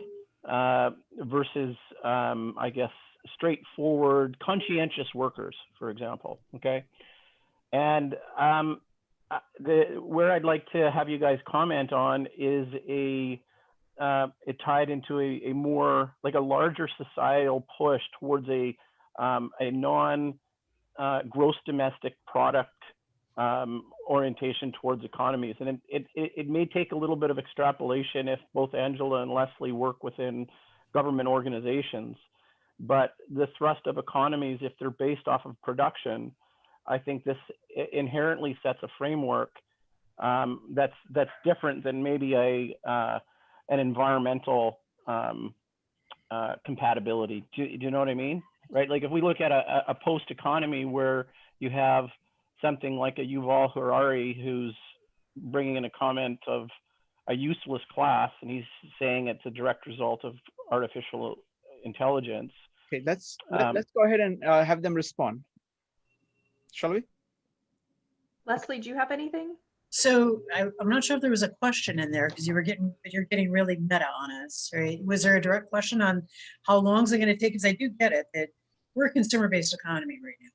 versus, I guess, straightforward, conscientious workers, for example. Okay, and where I'd like to have you guys comment on is it tied into a more like a larger societal push towards a non gross domestic product orientation towards economies. And it may take a little bit of extrapolation if both Angela and Leslie work within government organizations, but the thrust of economies, if they're based off of production, I think this inherently sets a framework that's different than maybe an environmental compatibility. Do you know what I mean? Right? Like if we look at a post economy where you have something like a Yuval Harari who's bringing in a comment of a useless class, and he's saying it's a direct result of artificial intelligence. Okay, let's go ahead and have them respond. Shall we? Leslie, do you have anything? So I'm not sure if there was a question in there because you're getting really meta on us, right? Was there a direct question on how long is it going to take? Because I do get it that we're a consumer-based economy right now,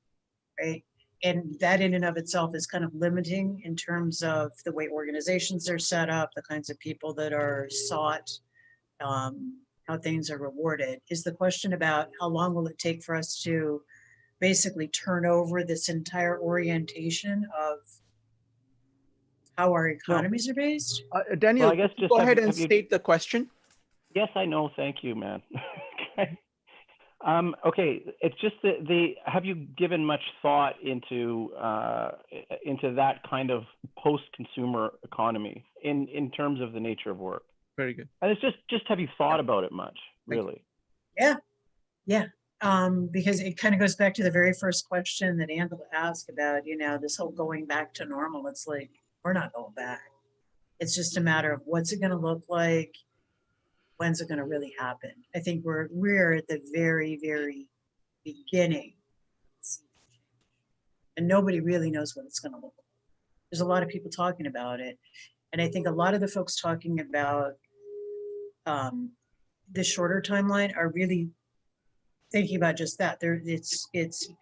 right? And that in and of itself is kind of limiting in terms of the way organizations are set up, the kinds of people that are sought, how things are rewarded. Is the question about how long will it take for us to basically turn over this entire orientation of how our economies are based? Daniel, well, I guess just go ahead and state the question. Yes, I know. Thank you, man. Okay, it's just have you given much thought into that kind of post-consumer economy in terms of the nature of work? Very good. And it's just have you thought about it much, really? Yeah. Because it kind of goes back to the very first question that Angela asked about, this whole going back to normal. It's like, we're not going back. It's just a matter of what's it going to look like? When's it going to really happen? I think we're at the very, very beginning, and nobody really knows what it's going to look like. There's a lot of people talking about it, and I think a lot of the folks talking about the shorter timeline are really thinking about just that. It's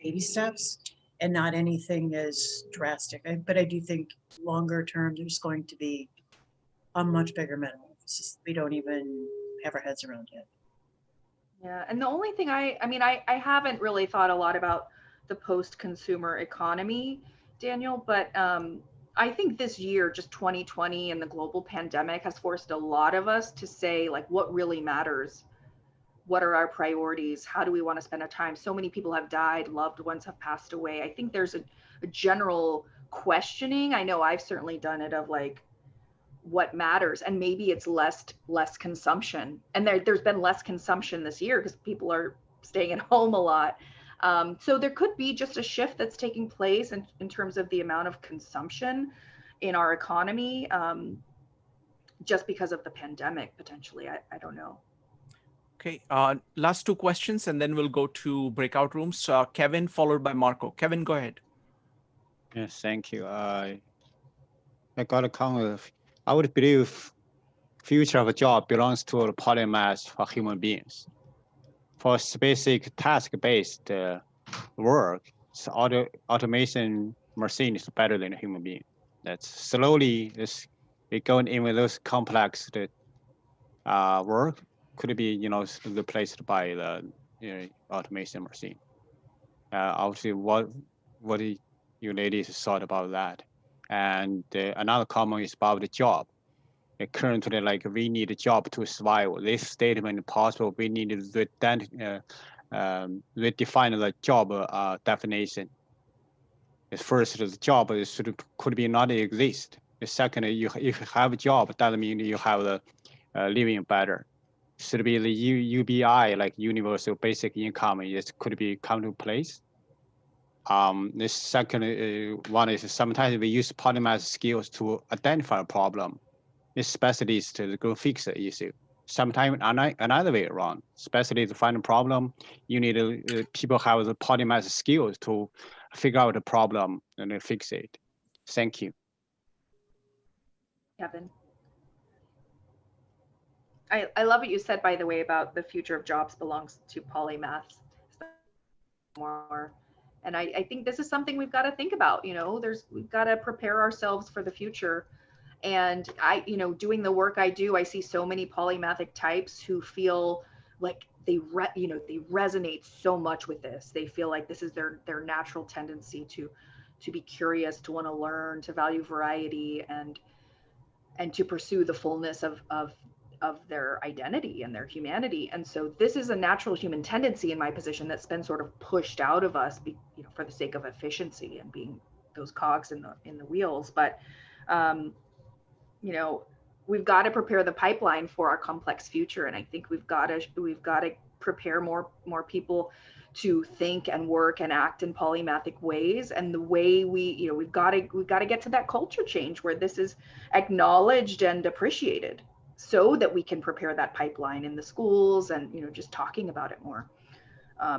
baby steps and not anything as drastic. But I do think longer term, there's going to be a much bigger mental emphasis we don't even have our heads around yet. Yeah, and the only thing I haven't really thought a lot about the post-consumer economy, Daniel, but I think this year, just 2020 and the global pandemic has forced a lot of us to say like what really matters what are our priorities? How do we want to spend our time? So many people have died, loved ones have passed away. I think there's a general questioning. I know I've certainly done it, of like, what matters, and maybe it's less consumption. And there's been less consumption this year because people are staying at home a lot. So there could be just a shift that's taking place in terms of the amount of consumption in our economy, just because of the pandemic, potentially. I don't know. Okay, last two questions, and then we'll go to breakout rooms. Kevin, followed by Marco. Kevin, go ahead. Yes, thank you. I got a comment. I would believe future of a job belongs to a polymath for human beings. For specific task-based work, so automation machine is better than a human being. That's slowly it going in with those complex work could be replaced by the automation machine. Obviously, what do you ladies thought about that? And another comment is about the job. Currently, like, we need a job to survive. This statement possible. We need to redefine the job definition. First, the job could be not exist. The second, if you have a job, that means you have the living better. Should be the UBI, like universal basic income. It could be come to place. The second one is sometimes we use Polymath skills to identify a problem. The specialist to go fix the issue. Sometimes another way around. Specialist to find a problem, you need people have the Polymath skills to figure out the problem and then fix it. Thank you. Kevin. I love what you said, by the way, about the future of jobs belongs to polymaths. More. And I think this is something we've got to think about. We've got to prepare ourselves for the future. And doing the work I do, I see so many polymathic types who feel like they resonate so much with this. They feel like this is their natural tendency to be curious, to want to learn, to value variety, and to pursue the fullness of their identity and their humanity. And so this is a natural human tendency in my position that's been sort of pushed out of us, for the sake of efficiency and being those cogs in the wheels. But we've got to prepare the pipeline for our complex future. And I think we've got to prepare more people to think and work and act in polymathic ways. And the way we've got to get to that culture change where this is acknowledged and appreciated, so that we can prepare that pipeline in the schools and just talking about it more,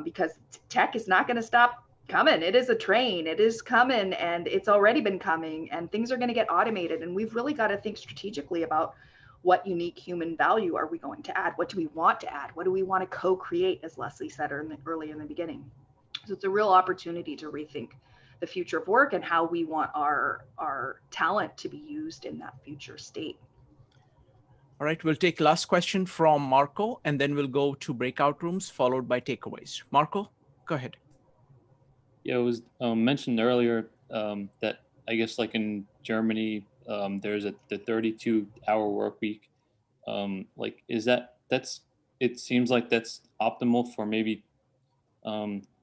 because tech is not going to stop coming. It is a train. It is coming, and it's already been coming, and things are going to get automated. And we've really got to think strategically about what unique human value are we going to add? What do we want to add? What do we want to co-create, as Leslie said early in the beginning? So it's a real opportunity to rethink the future of work and how we want our talent to be used in that future state. All right, we'll take last question from Marco, and then we'll go to breakout rooms, followed by takeaways. Marco, go ahead. Yeah, it was mentioned earlier that I guess like in Germany, there's the 32-hour work week. Like, it seems like that's optimal for maybe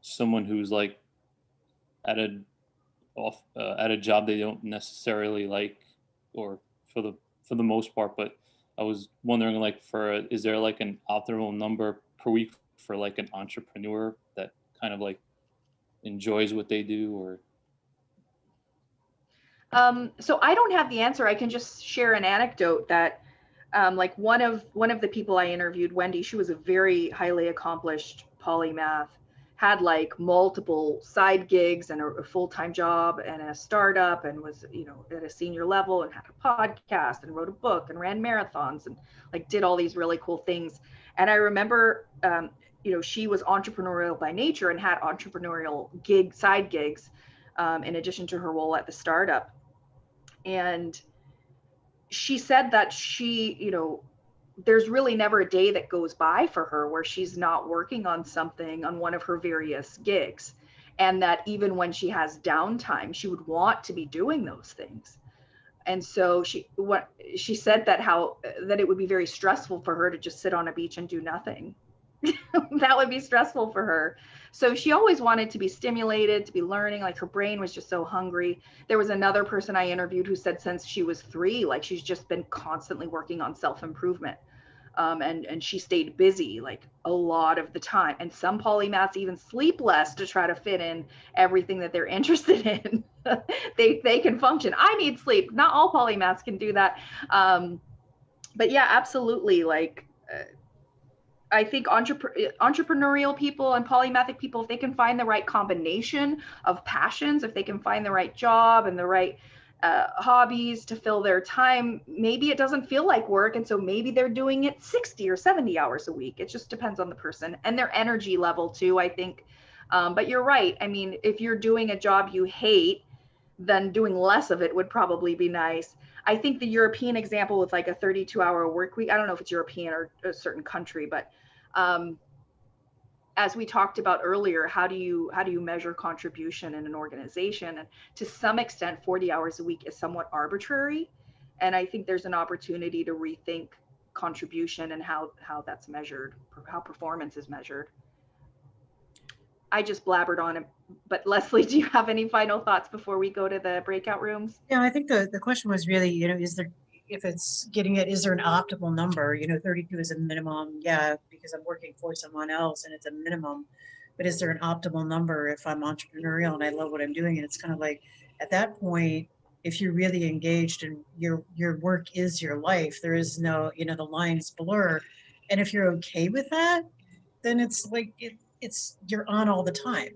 someone who's like at a job they don't necessarily like, or for the most part. But I was wondering, like, is there like an optimal number per week for like an entrepreneur that kind of like enjoys what they do? Or so I don't have the answer. I can just share an anecdote that like one of the people I interviewed, Wendy, she was a very highly accomplished polymath, had like multiple side gigs and a full-time job and a startup, and was at a senior level, and had a podcast and wrote a book and ran marathons and like did all these really cool things. And I remember she was entrepreneurial by nature and had entrepreneurial side gigs in addition to her role at the startup. And she said that there's really never a day that goes by for her where she's not working on something on one of her various gigs. And that even when she has downtime, she would want to be doing those things. And so she said that it would be very stressful for her to just sit on a beach and do nothing. That would be stressful for her. So she always wanted to be stimulated, to be learning, like her brain was just so hungry. There was another person I interviewed who said since she was 3, like she's just been constantly working on self-improvement. And she stayed busy like a lot of the time. And some polymaths even sleep less to try to fit in everything that they're interested in. they can function. I need sleep. Not all polymaths can do that. But yeah, absolutely. Like, I think entrepreneurial people and polymathic people, if they can find the right combination of passions, if they can find the right job and the right hobbies to fill their time, maybe it doesn't feel like work. And so maybe they're doing it 60 or 70 hours a week. It just depends on the person and their energy level too, I think. But you're right. I mean, if you're doing a job you hate, then doing less of it would probably be nice. I think the European example with like a 32-hour work week, I don't know if it's European or a certain country, but as we talked about earlier, how do you measure contribution in an organization? And to some extent, 40 hours a week is somewhat arbitrary. And I think there's an opportunity to rethink contribution and how that's measured, how performance is measured. I just blabbered on it, but Leslie, do you have any final thoughts before we go to the breakout rooms? Yeah, I think the question was really, is there, if it's getting it, is there an optimal number? 32 is a minimum. Yeah, because I'm working for someone else and it's a minimum. But is there an optimal number if I'm entrepreneurial and I love what I'm doing? And it's kind of like, at that point, if you're really engaged and your work is your life, there is no, the lines blur. And if you're okay with that, then it's like, it's you're on all the time.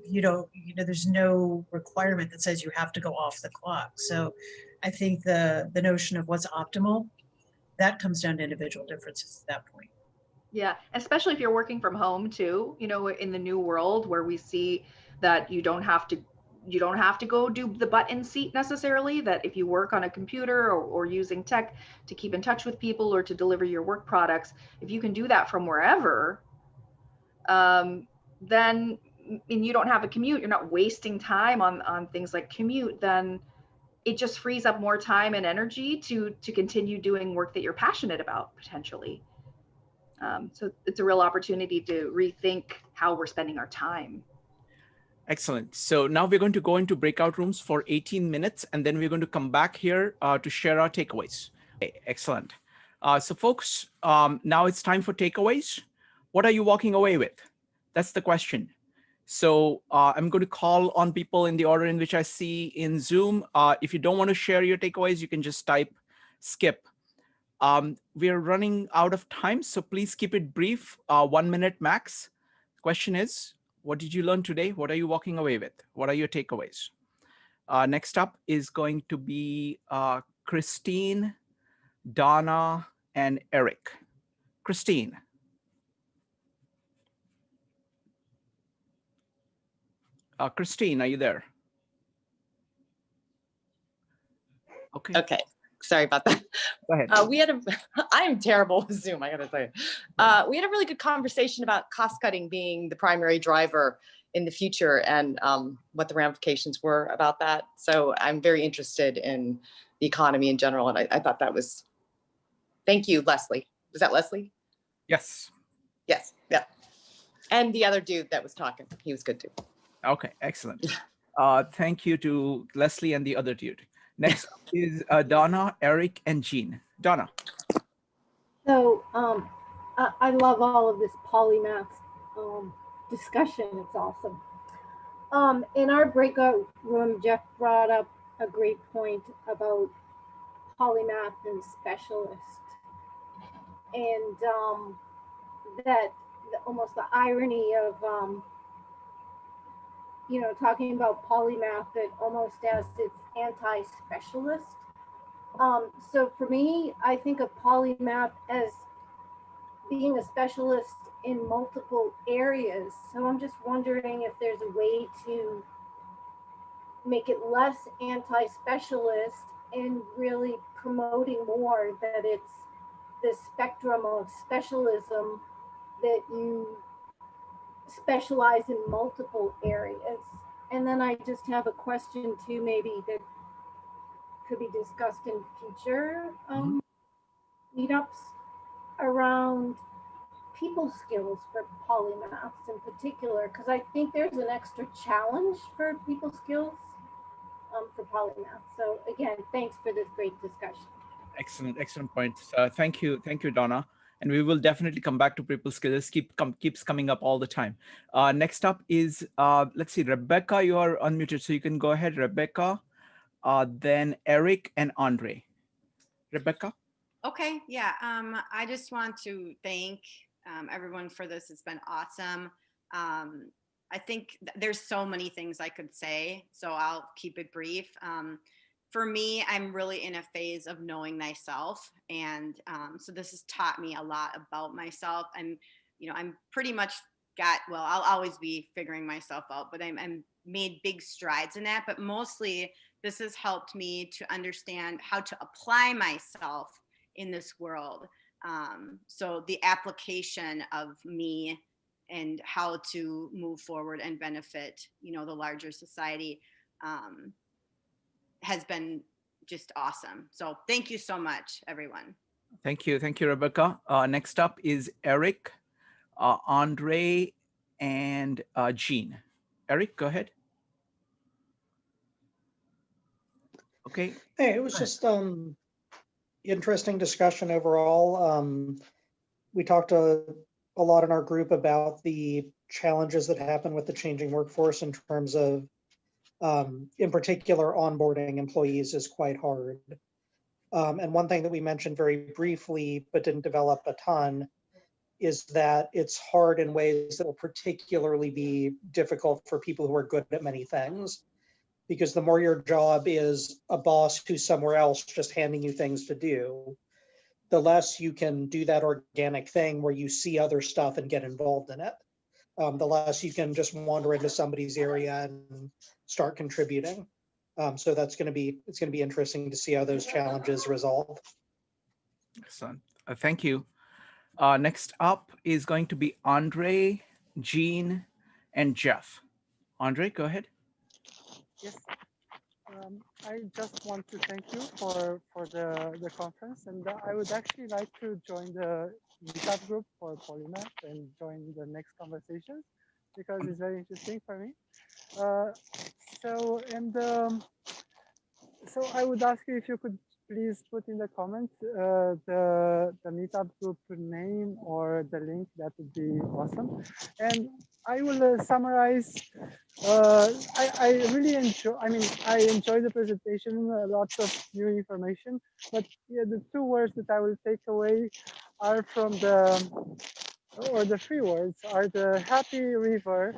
There's no requirement that says you have to go off the clock. So I think the notion of what's optimal, that comes down to individual differences at that point. Yeah, especially if you're working from home too, in the new world where we see that you don't have to go do the button seat necessarily, that if you work on a computer or using tech to keep in touch with people or to deliver your work products, if you can do that from wherever, then, and you don't have a commute, you're not wasting time on things like commute, then it just frees up more time and energy to continue doing work that you're passionate about potentially. So it's a real opportunity to rethink how we're spending our time. Excellent. So now we're going to go into breakout rooms for 18 minutes, and then we're going to come back here to share our takeaways. Okay, excellent. So folks, now it's time for takeaways. What are you walking away with? That's the question. So I'm going to call on people in the order in which I see in Zoom. If you don't want to share your takeaways, you can just type skip. We're running out of time, so please keep it brief, 1 minute max. Question is, what did you learn today? What are you walking away with? What are your takeaways? Next up is going to be Christine, Donna, and Eric. Christine. Christine, are you there? Okay. Okay. Sorry about that. Go ahead. I am terrible with Zoom, I gotta say. We had a really good conversation about cost cutting being the primary driver in the future and what the ramifications were about that. So I'm very interested in the economy in general. And I thought that was, thank you, Leslie. Was that Leslie? Yes. Yes, yeah. And the other dude that was talking, he was good too. Okay, excellent. Thank you to Leslie and the other dude. Next up is Donna, Eric, and Jean. Donna. So I love all of this polymath discussion. It's awesome. In our breakout room, Jeff brought up a great point about polymath and specialist, and that almost the irony of talking about polymath, but almost as it's anti-specialist. So for me, I think of polymath as being a specialist in multiple areas. So I'm just wondering if there's a way to make it less anti-specialist and really promoting more that it's the spectrum of specialism, that you specialize in multiple areas. And then I just have a question too, maybe that could be discussed in future meetups around people skills for polymaths in particular? Because I think there's an extra challenge for people skills for polymaths. So again, thanks for this great discussion. Excellent points. Thank you, Donna. And we will definitely come back to people skills. Keeps coming up all the time. Next up is let's see, Rebecca. You are unmuted, so you can go ahead, Rebecca. Then Eric and Andre. Rebecca. Okay, yeah. I just want to thank everyone for this. It's been awesome. I think there's so many things I could say, so I'll keep it brief. For me, I'm really in a phase of knowing thyself. And so this has taught me a lot about myself. I'm pretty much I'll always be figuring myself out, but I'm made big strides in that. But mostly this has helped me to understand how to apply myself in this world. So the application of me and how to move forward and benefit, the larger society has been just awesome. So thank you so much, everyone. Thank you, Rebecca. Next up is Eric, Andre, and Jean. Eric, go ahead. Okay. Hey, it was just interesting discussion overall. We talked a lot in our group about the challenges that happen with the changing workforce in terms of, in particular, onboarding employees is quite hard. And one thing that we mentioned very briefly, but didn't develop a ton, is that it's hard in ways that will particularly be difficult for people who are good at many things. Because the more your job is a boss who's somewhere else just handing you things to do, the less you can do that organic thing where you see other stuff and get involved in it. The less you can just wander into somebody's area and start contributing. So it's going to be interesting to see how those challenges resolve. Excellent. Thank you. Next up is going to be Andre, Jean, and Jeff. Andre, go ahead. Yes. I just want to thank you for the conference, and I would actually like to join the meetup group for Polymath and join the next conversations because it's very interesting for me. So I would ask you if you could please put in the comments the meetup group name or the link. That would be awesome. And I will summarize. I really enjoy. I enjoy the presentation. Lots of new information. But yeah, the two words that I will take away are from the three words are the happy river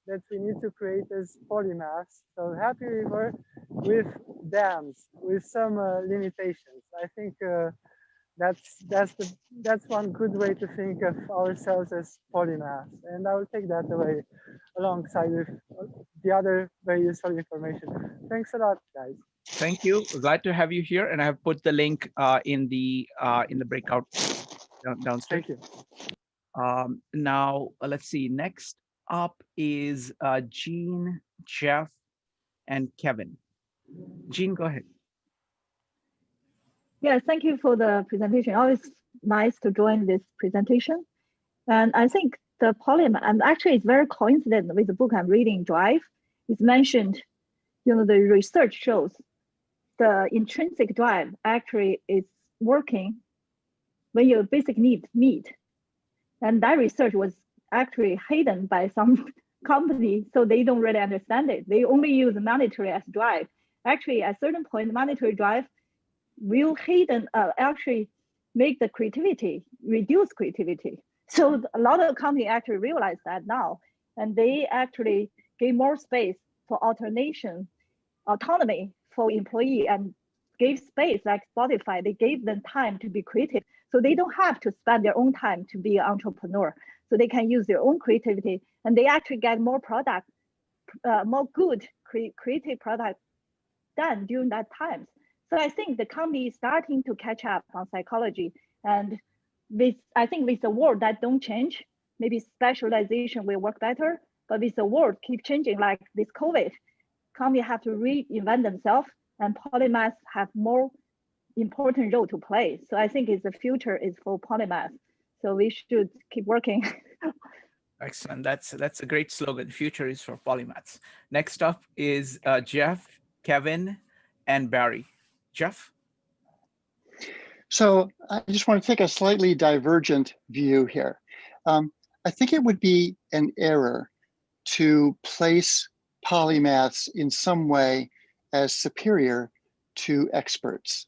that we need to create as polymaths. So happy river with dams, with some limitations. I think that's one good way to think of ourselves as polymaths. And I will take that away alongside with the other very useful information. Thanks a lot, guys. Thank you. Glad to have you here, and I have put the link in the breakout downstairs. Thank you. Now let's see. Next up is Jean, Jeff, and Kevin. Jean, go ahead. Yeah, thank you for the presentation. Always nice to join this presentation. And I think the Polymath, and actually it's very coincident with the book I'm reading, Drive. It's mentioned, the research shows the intrinsic drive actually is working when your basic needs meet. And that research was actually hidden by some company, so they don't really understand it. They only use monetary as drive. Actually, at a certain point, monetary drive will actually make the creativity, reduce creativity. So a lot of companies actually realize that now, and they actually gave more space for autonomy for employee, and gave space like Spotify. They gave them time to be creative, so they don't have to spend their own time to be an entrepreneur. So they can use their own creativity, and they actually get more product, more good creative product done during that time. So I think the company is starting to catch up on psychology, and I think with the world that don't change, maybe specialization will work better. But with the world keep changing, like this COVID, companies have to reinvent themselves, and Polymaths have more important role to play. So I think the future is for Polymath. So we should keep working. Excellent. That's a great slogan. The future is for polymaths. Next up is Jeff, Kevin, and Barry. Jeff? So I just want to take a slightly divergent view here. I think it would be an error to place polymaths in some way as superior to experts.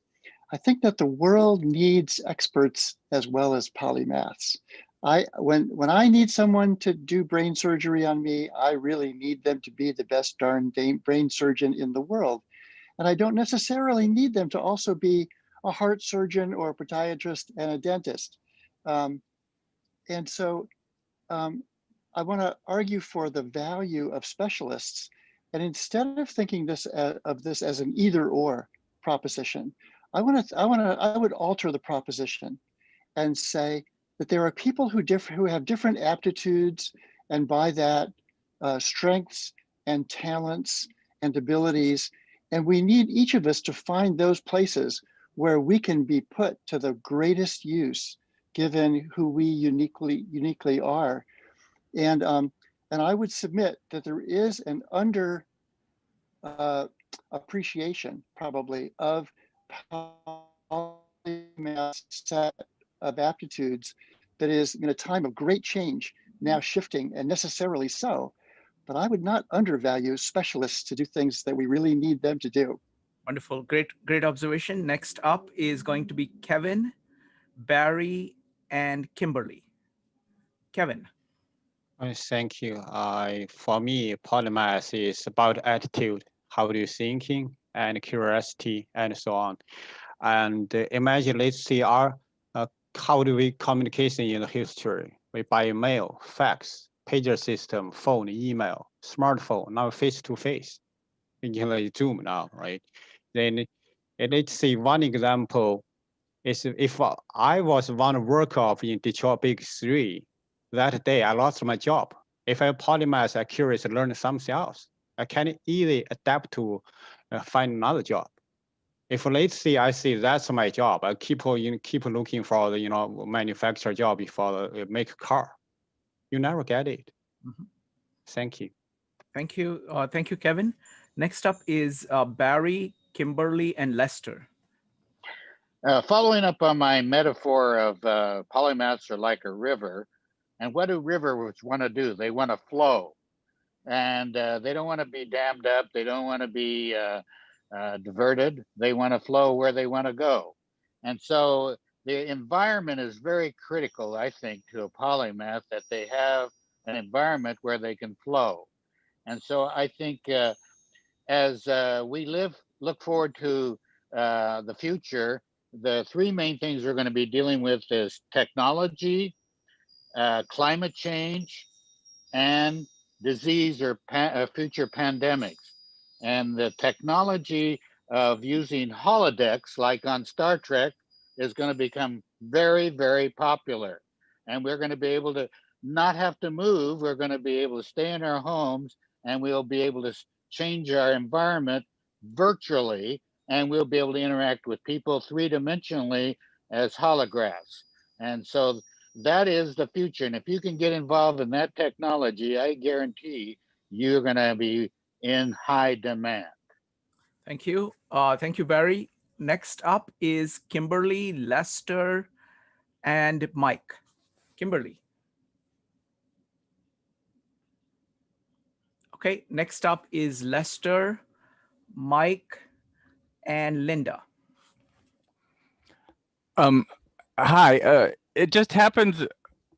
I think that the world needs experts as well as polymaths. When I need someone to do brain surgery on me, I really need them to be the best darn brain surgeon in the world. And I don't necessarily need them to also be a heart surgeon or a podiatrist and a dentist. And so I want to argue for the value of specialists. And instead of thinking of this as an either or proposition, I would alter the proposition and say that there are people who have different aptitudes, and by that strengths and talents and abilities. And we need each of us to find those places where we can be put to the greatest use, given who we uniquely are. And I would submit that there is an under appreciation probably of polymath set of aptitudes that is in a time of great change now shifting, and necessarily so. But I would not undervalue specialists to do things that we really need them to do. Wonderful. Great observation. Next up is going to be Kevin, Barry, and Kimberly. Kevin. Thank you. For me, polymath is about attitude, how do you thinking, and curiosity, and so on. And imagine, let's see, how do we communication in the history? By mail, fax, pager system, phone, email, smartphone, now face-to-face. Thinking like Zoom now, right? Then let's see one example is if I was one worker in Detroit Big 3, that day I lost my job. If I'm polymath, I'm curious to learn something else. I can easily adapt to find another job. If let's see, I see that's my job, I keep looking for the manufacturer job before make a car. You never get it. Mm-hmm. Thank you. Thank you. Thank you, Kevin. Next up is Barry, Kimberly, and Lester. Following up on my metaphor of polymaths are like a river, and what do rivers want to do? They want to flow, and they don't want to be dammed up. They don't want to be diverted. They want to flow where they want to go. And so the environment is very critical, I think, to a polymath, that they have an environment where they can flow. And so I think as we look forward to the future, the three main things we're going to be dealing with is technology, climate change, and disease or future pandemics. And the technology of using holodecks like on Star Trek is going to become very, very popular. And we're going to be able to not have to move. We're going to be able to stay in our homes, and we'll be able to change our environment virtually, and we'll be able to interact with people three-dimensionally as holographs. And so that is the future. And if you can get involved in that technology, I guarantee you're going to be in high demand. Thank you. Thank you, Barry. Next up is Kimberly, Lester, and Mike. Kimberly. Okay, next up is Lester, Mike, and Linda. Hi, it just happens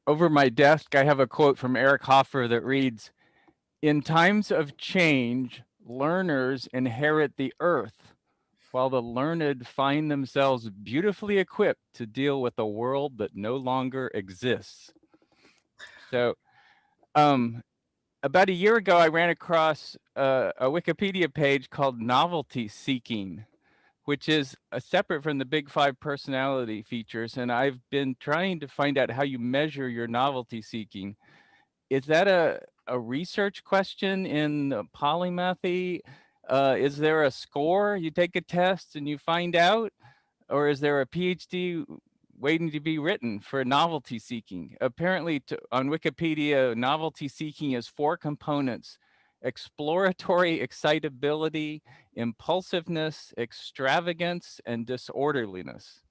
over my desk. I have a quote from Eric Hoffer that reads, "In times of change, learners inherit the earth, while the learned find themselves beautifully equipped to deal with a world that no longer exists." So, about a year ago, I ran across a Wikipedia page called Novelty Seeking, which is separate from the big 5 personality features. And I've been trying to find out how you measure your novelty seeking. Is that a research question in Polymathy? Is there a score? You take a test and you find out? Or is there a PhD waiting to be written for novelty seeking. Apparently on Wikipedia, novelty seeking is 4 components: exploratory excitability, impulsiveness, extravagance, and disorderliness.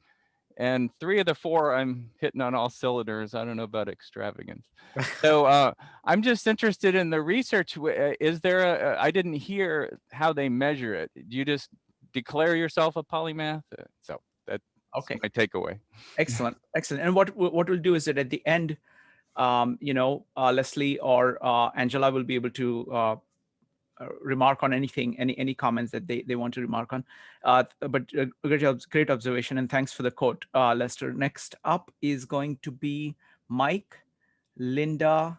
And 3 of the 4, I'm hitting on all cylinders. I don't know about extravagance. So I'm just interested in the research. Is there I didn't hear how they measure it. Do you just declare yourself a polymath? So that's Okay. my takeaway. Excellent, excellent. And what we'll do is that at the end, Leslie or Angela will be able to remark on anything, any comments that they want to remark on. But great observation, and thanks for the quote, Lester. Next up is going to be Mike, Linda,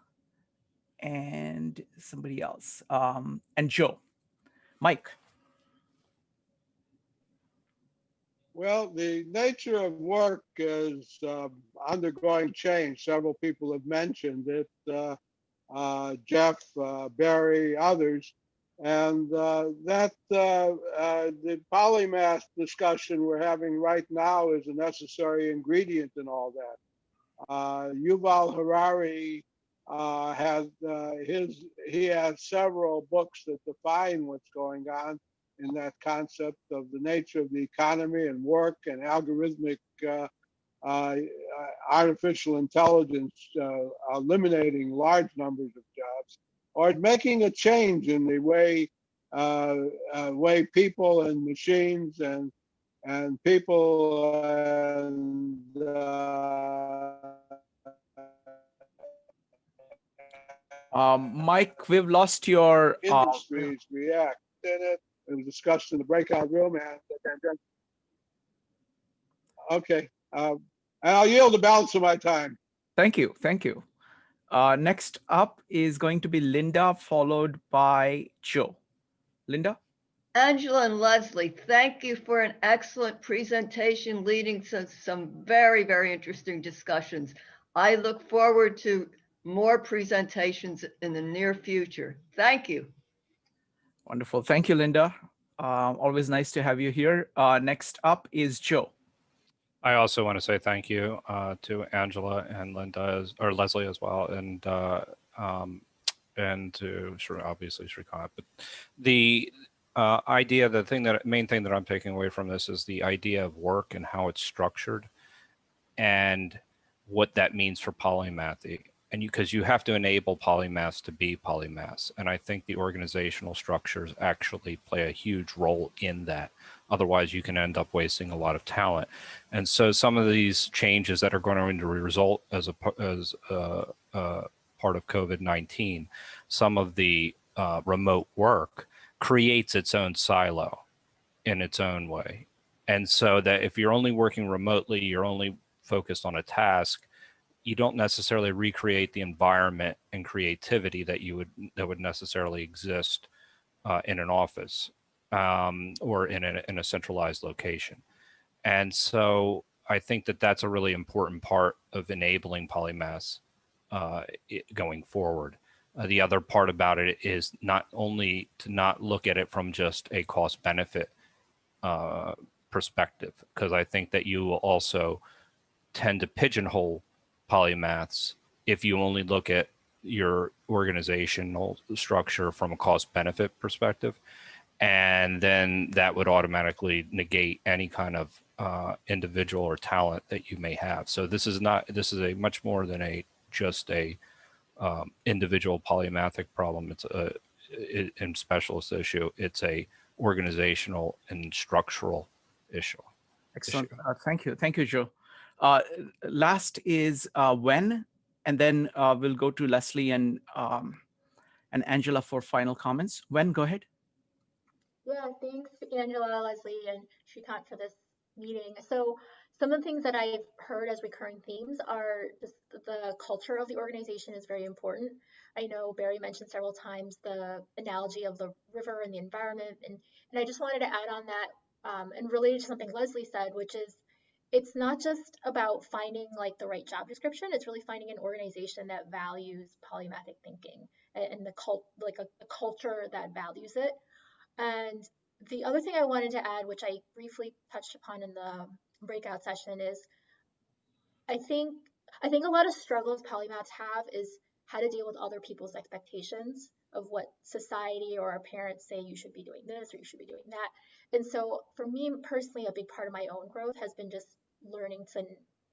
and somebody else, and Joe. Mike. Well, the nature of work is undergoing change. Several people have mentioned it, Jeff, Barry, others. And the polymath discussion we're having right now is a necessary ingredient in all that. Yuval Harari he has several books that define what's going on in that concept of the nature of the economy and work and algorithmic artificial intelligence eliminating large numbers of jobs, or making a change in the way people and machines and people and Mike, we've lost your industries react. It was discussed in the breakout room, and okay, and I'll yield the balance of my time. Thank you, thank you. Next up is going to be Linda, followed by Joe. Linda? Angela and Leslie, thank you for an excellent presentation leading to some very, very interesting discussions. I look forward to more presentations in the near future. Thank you. Wonderful. Thank you, Linda. Always nice to have you here. Next up is Joe. I also want to say thank you to Angela and Linda, or Leslie as well, and to obviously Shrikant. But the idea, main thing that I'm taking away from this is the idea of work and how it's structured, and what that means for polymathy. And because you have to enable polymaths to be polymaths, and I think the organizational structures actually play a huge role in that. Otherwise, you can end up wasting a lot of talent. And so, some of these changes that are going to result as part of COVID-19, some of the remote work creates its own silo in its own way. And so that if you're only working remotely, you're only focused on a task, you don't necessarily recreate the environment and creativity that would necessarily exist in an office or in a centralized location. And so I think that that's a really important part of enabling polymaths going forward. The other part about it is not only to not look at it from just a cost benefit perspective, because I think that you will also tend to pigeonhole polymaths if you only look at your organizational structure from a cost benefit perspective, and then that would automatically negate any kind of individual or talent that you may have. So this is a much more than just a individual polymathic problem. It's a specialist issue. It's a organizational and structural issue. Excellent. Thank you, Joe. Last is Wen, and then we'll go to Leslie and Angela for final comments. Wen, go ahead. Yeah, thanks, Angela, Leslie, and Shrikant for this meeting. So some of the things that I've heard as recurring themes are just the culture of the organization is very important. I know Barry mentioned several times the analogy of the river and the environment, and I just wanted to add on that and related to something Leslie said, which is it's not just about finding like the right job description. It's really finding an organization that values polymathic thinking and the culture that values it. And the other thing I wanted to add, which I briefly touched upon in the breakout session, is I think a lot of struggles polymaths have is how to deal with other people's expectations of what society or our parents say you should be doing this or you should be doing that. And so for me personally, a big part of my own growth has been just learning to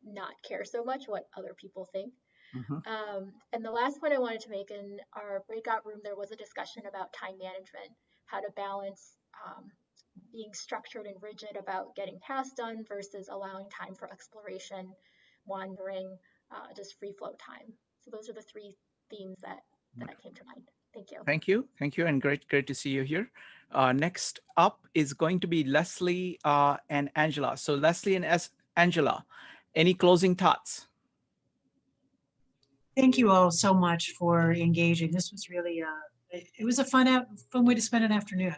not care so much what other people think. And the last point I wanted to make, in our breakout room, there was a discussion about time management, how to balance being structured and rigid about getting tasks done versus allowing time for exploration, wandering, just free flow time. So those are the three themes that came to mind. Thank you. Thank you, and great to see you here. Next up is going to be Leslie and Angela. So Leslie and Angela, any closing thoughts? Thank you all so much for engaging. This was really, it was a fun way to spend an afternoon.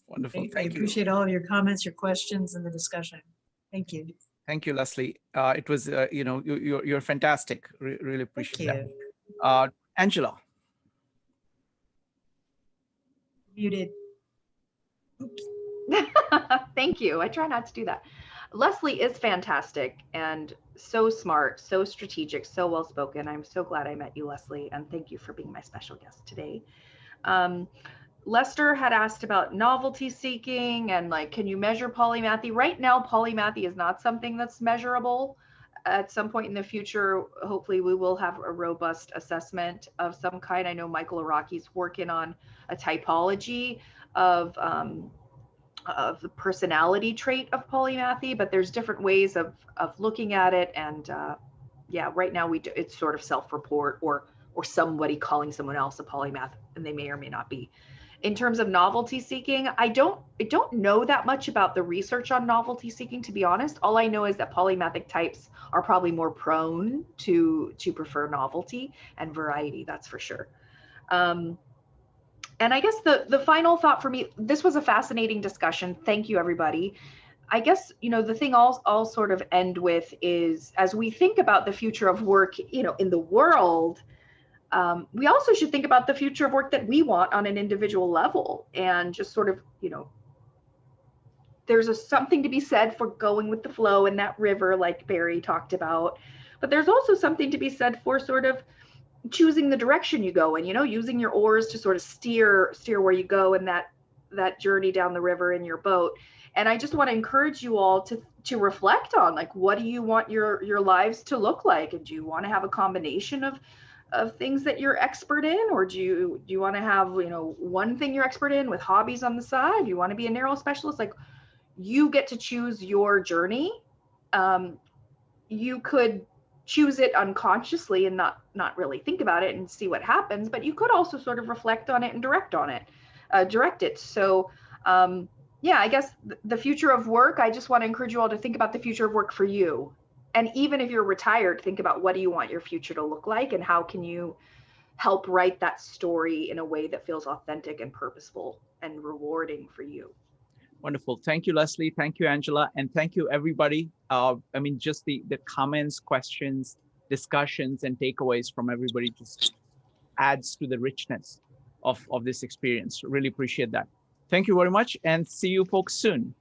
Wonderful, I thank you. appreciate all of your comments, your questions, and the discussion. Thank you. Thank you, Leslie. It was, you're fantastic. Really appreciate Thank that. Angela. Muted. Thank you. I try not to do that. Leslie is fantastic and so smart, so strategic, so well spoken. I'm so glad I met you, Leslie, and thank you for being my special guest today. Lester had asked about novelty seeking and like, can you measure polymathy? Right now, polymathy is not something that's measurable. At some point in the future, hopefully we will have a robust assessment of some kind. I know Michael Araki's working on a typology of the personality trait of polymathy, but there's different ways of looking at it. And yeah, right now it's sort of self-report or somebody calling someone else a polymath, and they may or may not be. In terms of novelty seeking, I don't know that much about the research on novelty seeking, to be honest. All I know is that polymathic types are probably more prone to prefer novelty and variety, that's for sure. And I guess the final thought for me, this was a fascinating discussion. Thank you, everybody. I guess, the thing I'll sort of end with is, as we think about the future of work, in the world, we also should think about the future of work that we want on an individual level, and just sort of, there's something to be said for going with the flow in that river, like Barry talked about, but there's also something to be said for sort of choosing the direction you go in, using your oars to sort of steer where you go in that journey down the river in your boat. And I just want to encourage you all to reflect on, like, what do you want your lives to look like? And do you want to have a combination of things that you're expert in, or do you want to have, one thing you're expert in with hobbies on the side? Do you want to be a narrow specialist? Like, you get to choose your journey. You could choose it unconsciously and not really think about it and see what happens, but you could also sort of reflect on it and direct it. So yeah, I guess the future of work, I just want to encourage you all to think about the future of work for you. And even if you're retired, think about, what do you want your future to look like, and how can you help write that story in a way that feels authentic and purposeful and rewarding for you. Wonderful. Thank you, Leslie. Thank you, Angela. And thank you, everybody. Just the comments, questions, discussions, and takeaways from everybody just adds to the richness of this experience. Really appreciate that. Thank you very much, and see you folks soon.